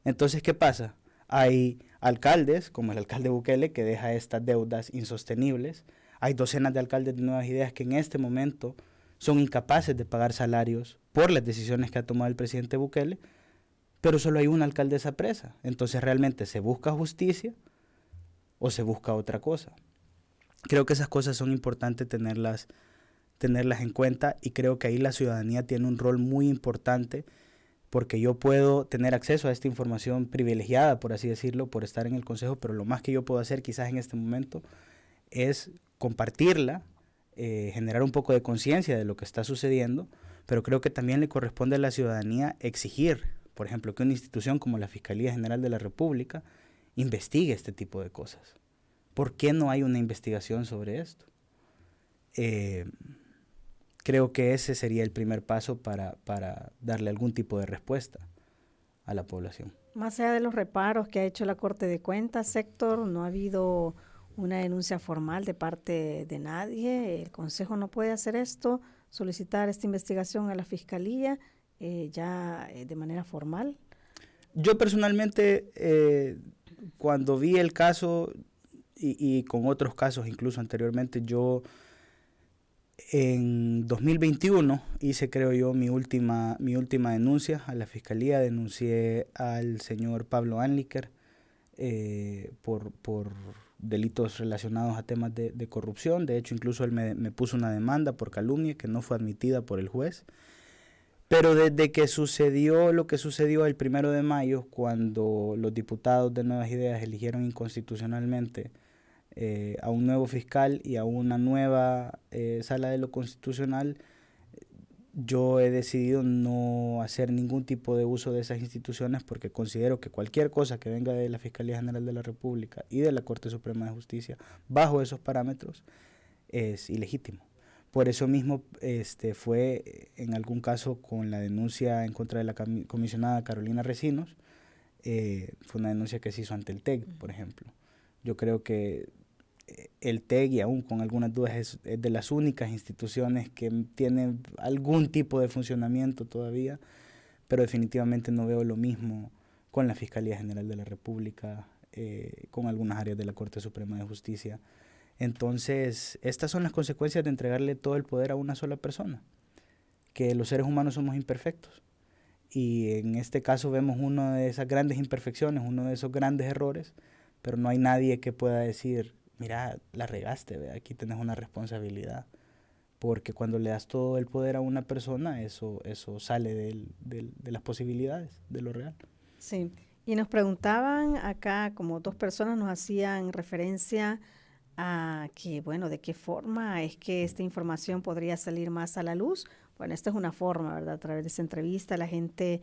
C: Entonces, ¿qué pasa? Hay alcaldes, como el alcalde Bukele, que deja estas deudas insostenibles. Hay docenas de alcaldes de Nuevas Ideas que en este momento son incapaces de pagar salarios por las decisiones que ha tomado el presidente Bukele, pero solo hay una alcaldesa presa. Entonces, ¿realmente se busca justicia o se busca otra cosa? Creo que esas cosas son importantes tenerlas en cuenta, y creo que ahí la ciudadanía tiene un rol muy importante, porque yo puedo tener acceso a esta información privilegiada, por así decirlo, por estar en el consejo, pero lo más que yo puedo hacer quizás en este momento es compartirla, generar un poco de conciencia de lo que está sucediendo, pero creo que también le corresponde a la ciudadanía exigir, por ejemplo, que una institución como la Fiscalía General de la República investigue este tipo de cosas. ¿Por qué no hay una investigación sobre esto? Creo que ese sería el primer paso para darle algún tipo de respuesta a la población.
B: Más allá de los reparos que ha hecho la Corte de Cuentas, Héctor, no ha habido una denuncia formal de parte de nadie. El Consejo no puede hacer esto, solicitar esta investigación a la Fiscalía de manera formal.
C: Yo personalmente, cuando vi el caso y con otros casos incluso anteriormente, yo en 2021 hice, creo yo, mi última denuncia a la Fiscalía. Denuncié al señor Pablo Anliker por delitos relacionados a temas de corrupción. De hecho, incluso él me puso una demanda por calumnia que no fue admitida por el juez. Pero desde que sucedió lo que sucedió el 1 de mayo, cuando los diputados de Nuevas Ideas eligieron inconstitucionalmente a un nuevo fiscal y a una nueva sala de lo constitucional, yo he decidido no hacer ningún tipo de uso de esas instituciones, porque considero que cualquier cosa que venga de la Fiscalía General de la República y de la Corte Suprema de Justicia bajo esos parámetros es ilegítimo. Por eso mismo fue en algún caso con la denuncia en contra de la comisionada Carolina Recinos, fue una denuncia que se hizo ante el TEC, por ejemplo. Yo creo que el TEC, y aún con algunas dudas, es de las únicas instituciones que tienen algún tipo de funcionamiento todavía, pero definitivamente no veo lo mismo con la Fiscalía General de la República, con algunas áreas de la Corte Suprema de Justicia. Entonces, estas son las consecuencias de entregarle todo el poder a una sola persona, que los seres humanos somos imperfectos. Y en este caso vemos una de esas grandes imperfecciones, uno de esos grandes errores, pero no hay nadie que pueda decir, mira, la regaste, aquí tenés una responsabilidad. Porque cuando le das todo el poder a una persona, eso sale de las posibilidades, de lo real.
B: Sí, y nos preguntaban acá, como dos personas nos hacían referencia a que, bueno, ¿de qué forma es que esta información podría salir más a la luz? Bueno, esta es una forma, ¿verdad? A través de esta entrevista la gente,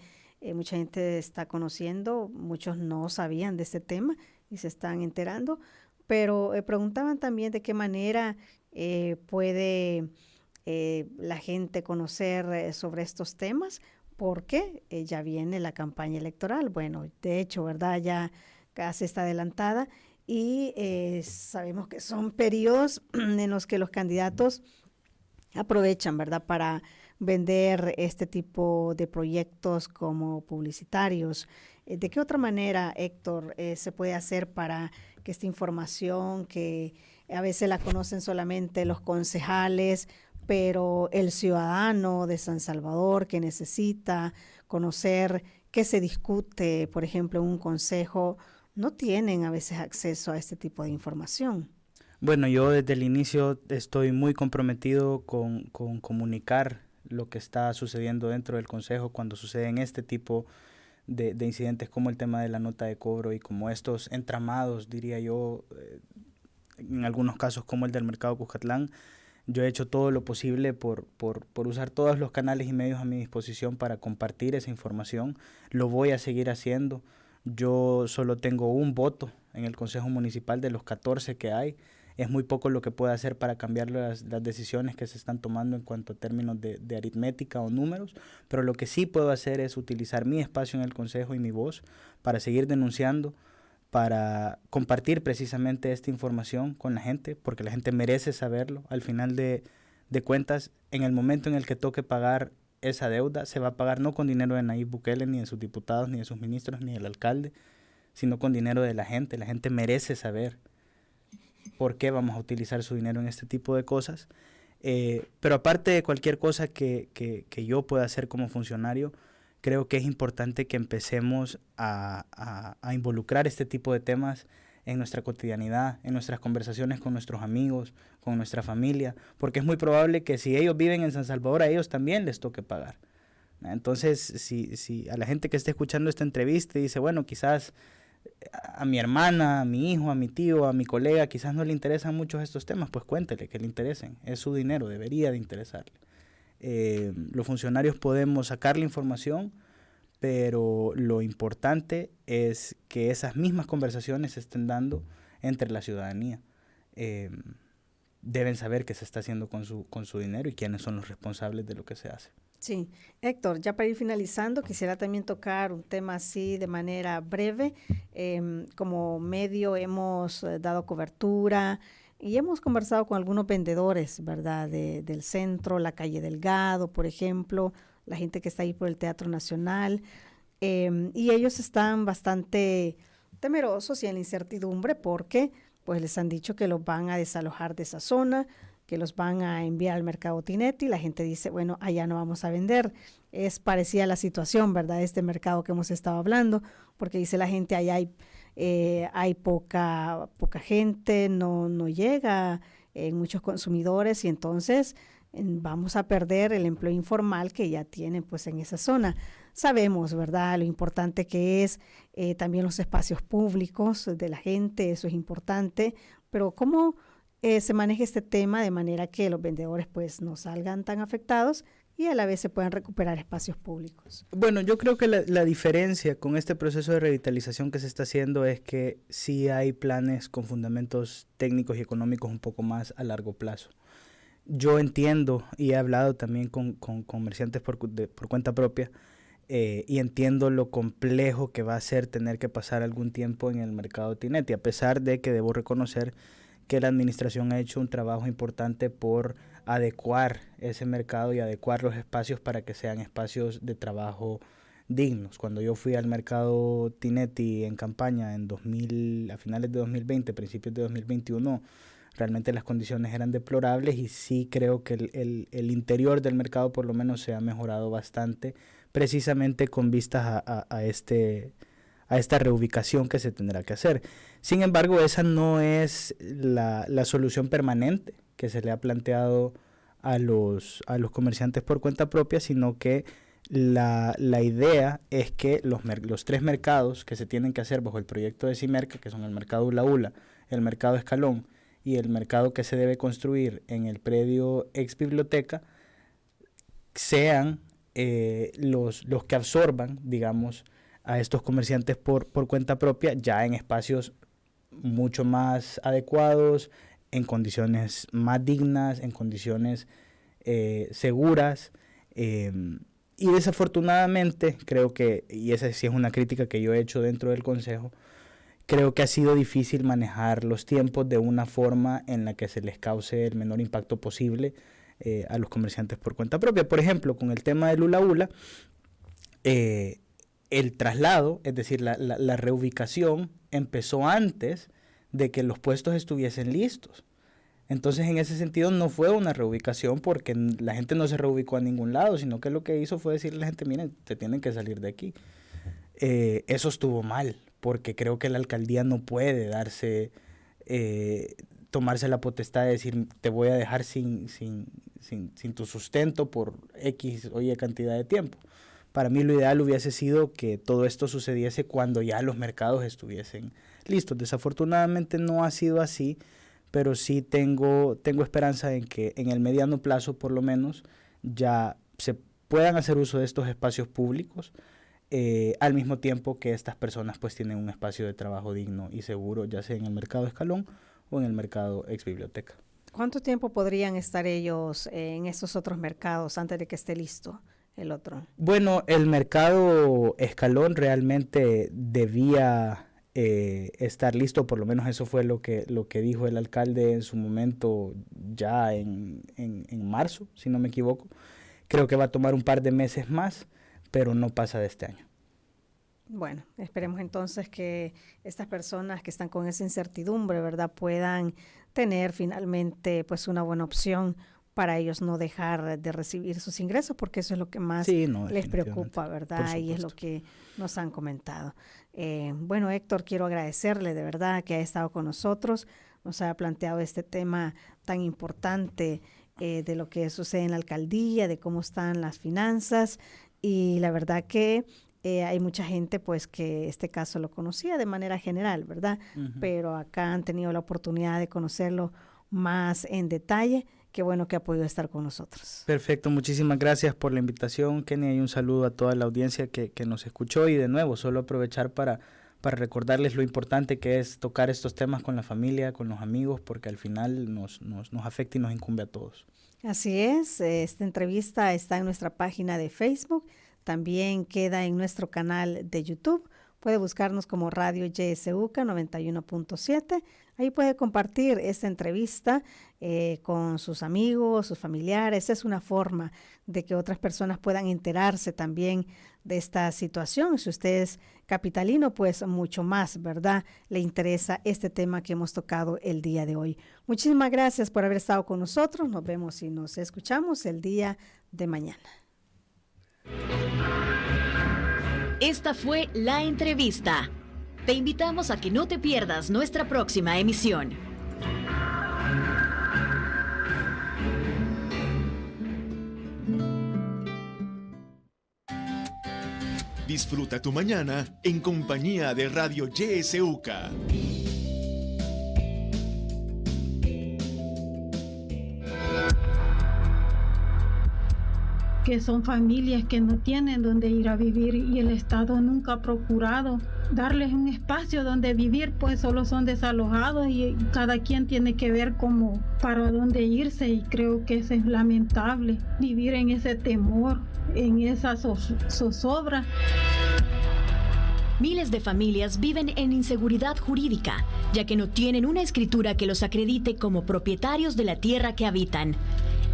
B: mucha gente está conociendo, muchos no sabían de este tema y se están enterando, pero preguntaban también de qué manera puede la gente conocer sobre estos temas, porque ya viene la campaña electoral. Bueno, de hecho, ¿verdad? Ya casi está adelantada. Y sabemos que son periodos en los que los candidatos aprovechan, ¿verdad?, para vender este tipo de proyectos como publicitarios. ¿De qué otra manera, Héctor, se puede hacer para que esta información, que a veces la conocen solamente los concejales, pero el ciudadano de San Salvador que necesita conocer qué se discute, por ejemplo, en un consejo, no tienen a veces acceso a este tipo de información?
C: Bueno, yo desde el inicio estoy muy comprometido con comunicar lo que está sucediendo dentro del Consejo cuando suceden este tipo de incidentes, como el tema de la nota de cobro y como estos entramados, diría yo, en algunos casos como el del Mercado Cuscatlán. Yo he hecho todo lo posible por usar todos los canales y medios a mi disposición para compartir esa información. Lo voy a seguir haciendo. Yo solo tengo un voto en el Consejo Municipal de los 14 que hay. Es muy poco lo que puedo hacer para cambiar las decisiones que se están tomando en cuanto a términos de aritmética o números, pero lo que sí puedo hacer es utilizar mi espacio en el Consejo y mi voz para seguir denunciando, para compartir precisamente esta información con la gente, porque la gente merece saberlo. Al final de cuentas, en el momento en el que toque pagar esa deuda, se va a pagar no con dinero de Nayib Bukele, ni de sus diputados, ni de sus ministros, ni del alcalde, sino con dinero de la gente. La gente merece saber por qué vamos a utilizar su dinero en este tipo de cosas. Pero aparte de cualquier cosa que yo pueda hacer como funcionario, creo que es importante que empecemos a involucrar este tipo de temas en nuestra cotidianidad, en nuestras conversaciones con nuestros amigos, con nuestra familia, porque es muy probable que si ellos viven en San Salvador, a ellos también les toque pagar. Entonces, si a la gente que esté escuchando esta entrevista dice, bueno, quizás a mi hermana, a mi hijo, a mi tío, a mi colega, quizás no le interesan mucho estos temas, pues cuéntele que le interesen. Es su dinero, debería de interesarle. Los funcionarios podemos sacar la información, pero lo importante es que esas mismas conversaciones se estén dando entre la ciudadanía. Deben saber qué se está haciendo con su dinero y quiénes son los responsables de lo que se hace.
B: Sí, Héctor, ya para ir finalizando, quisiera también tocar un tema así de manera breve. Como medio hemos dado cobertura y hemos conversado con algunos vendedores, ¿verdad?, del centro, la calle Delgado, por ejemplo, la gente que está ahí por el Teatro Nacional, y ellos están bastante temerosos y en la incertidumbre porque pues les han dicho que los van a desalojar de esa zona, que los van a enviar al mercado Tinetti. La gente dice, bueno, allá no vamos a vender. Es parecida la situación, ¿verdad?, este mercado que hemos estado hablando, porque dice la gente, allá hay poca gente, no llega muchos consumidores y entonces vamos a perder el empleo informal que ya tienen pues en esa zona. Sabemos, ¿verdad?, lo importante que es también los espacios públicos de la gente, eso es importante, pero ¿cómo se maneja este tema de manera que los vendedores pues no salgan tan afectados y a la vez se puedan recuperar espacios públicos?
C: Bueno, yo creo que la diferencia con este proceso de revitalización que se está haciendo es que sí hay planes con fundamentos técnicos y económicos un poco más a largo plazo. Yo entiendo y he hablado también con comerciantes por cuenta propia y entiendo lo complejo que va a ser tener que pasar algún tiempo en el mercado Tinetti, a pesar de que debo reconocer que la administración ha hecho un trabajo importante por adecuar ese mercado y adecuar los espacios para que sean espacios de trabajo dignos. Cuando yo fui al mercado Tinetti en campaña a finales de 2020, principios de 2021, realmente las condiciones eran deplorables y sí creo que el interior del mercado por lo menos se ha mejorado bastante, precisamente con vistas a esta reubicación que se tendrá que hacer. Sin embargo, esa no es la solución permanente que se le ha planteado a los comerciantes por cuenta propia, sino que la idea es que los tres mercados que se tienen que hacer bajo el proyecto de Cimerca, que son el mercado Ula Ula, el mercado Escalón y el mercado que se debe construir en el predio ex biblioteca, sean los que absorban, digamos, a estos comerciantes por cuenta propia, ya en espacios mucho más adecuados, en condiciones más dignas, en condiciones seguras. Y desafortunadamente, creo que, y esa sí es una crítica que yo he hecho dentro del Consejo, creo que ha sido difícil manejar los tiempos de una forma en la que se les cause el menor impacto posible a los comerciantes por cuenta propia. Por ejemplo, con el tema del Ula Ula, el traslado, es decir, la reubicación empezó antes de que los puestos estuviesen listos. Entonces, en ese sentido, no fue una reubicación porque la gente no se reubicó a ningún lado, sino que lo que hizo fue decirle a la gente, miren, se tienen que salir de aquí. Eso estuvo mal, porque creo que la alcaldía no puede tomarse la potestad de decir, te voy a dejar sin tu sustento por X o Y cantidad de tiempo. Para mí lo ideal hubiese sido que todo esto sucediese cuando ya los mercados estuviesen listos. Desafortunadamente no ha sido así, pero sí tengo esperanza en que en el mediano plazo por lo menos ya se puedan hacer uso de estos espacios públicos al mismo tiempo que estas personas pues tienen un espacio de trabajo digno y seguro, ya sea en el mercado Escalón o en el mercado ex biblioteca.
B: ¿Cuánto tiempo podrían estar ellos en estos otros mercados antes de que esté listo el otro?
C: Bueno, el mercado Escalón realmente debía estar listo, por lo menos eso fue lo que dijo el alcalde en su momento ya en marzo, si no me equivoco. Creo que va a tomar un par de meses más, pero no pasa de este año.
B: Bueno, esperemos entonces que estas personas que están con esa incertidumbre, ¿verdad?, puedan tener finalmente pues una buena opción para ellos no dejar de recibir sus ingresos, porque eso es lo que más les preocupa, ¿verdad? Y es lo que nos han comentado. Bueno, Héctor, quiero agradecerle de verdad que ha estado con nosotros, nos ha planteado este tema tan importante de lo que sucede en la alcaldía, de cómo están las finanzas, y la verdad que hay mucha gente pues que este caso lo conocía de manera general, ¿verdad? Pero acá han tenido la oportunidad de conocerlo más en detalle. Qué bueno que ha podido estar con nosotros.
C: Perfecto, muchísimas gracias por la invitación, Kenny, y un saludo a toda la audiencia que nos escuchó, y de nuevo, solo aprovechar para recordarles lo importante que es tocar estos temas con la familia, con los amigos, porque al final nos afecta y nos incumbe a todos.
B: Así es, esta entrevista está en nuestra página de Facebook, también queda en nuestro canal de YouTube. Puede buscarnos como Radio YSUCA 91.7. Ahí puede compartir esta entrevista con sus amigos, sus familiares. Es una forma de que otras personas puedan enterarse también de esta situación. Si usted es capitalino, pues mucho más, ¿verdad?, le interesa este tema que hemos tocado el día de hoy. Muchísimas gracias por haber estado con nosotros. Nos vemos y nos escuchamos el día de mañana.
A: Esta fue La Entrevista. Te invitamos a que no te pierdas nuestra próxima emisión.
G: Disfruta tu mañana en compañía de Radio YSUCA.
N: Que son familias que no tienen donde ir a vivir y el Estado nunca ha procurado darles un espacio donde vivir, pues solo son desalojados y cada quien tiene que ver cómo para dónde irse, y creo que eso es lamentable, vivir en ese temor, en esa zozobra.
A: Miles de familias viven en inseguridad jurídica, ya que no tienen una escritura que los acredite como propietarios de la tierra que habitan.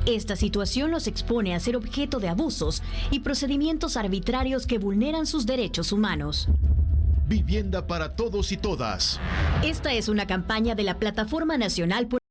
A: Esta situación los expone a ser objeto de abusos y procedimientos arbitrarios que vulneran sus derechos humanos.
G: Vivienda para todos y todas.
A: Esta es una campaña de la Plataforma Nacional por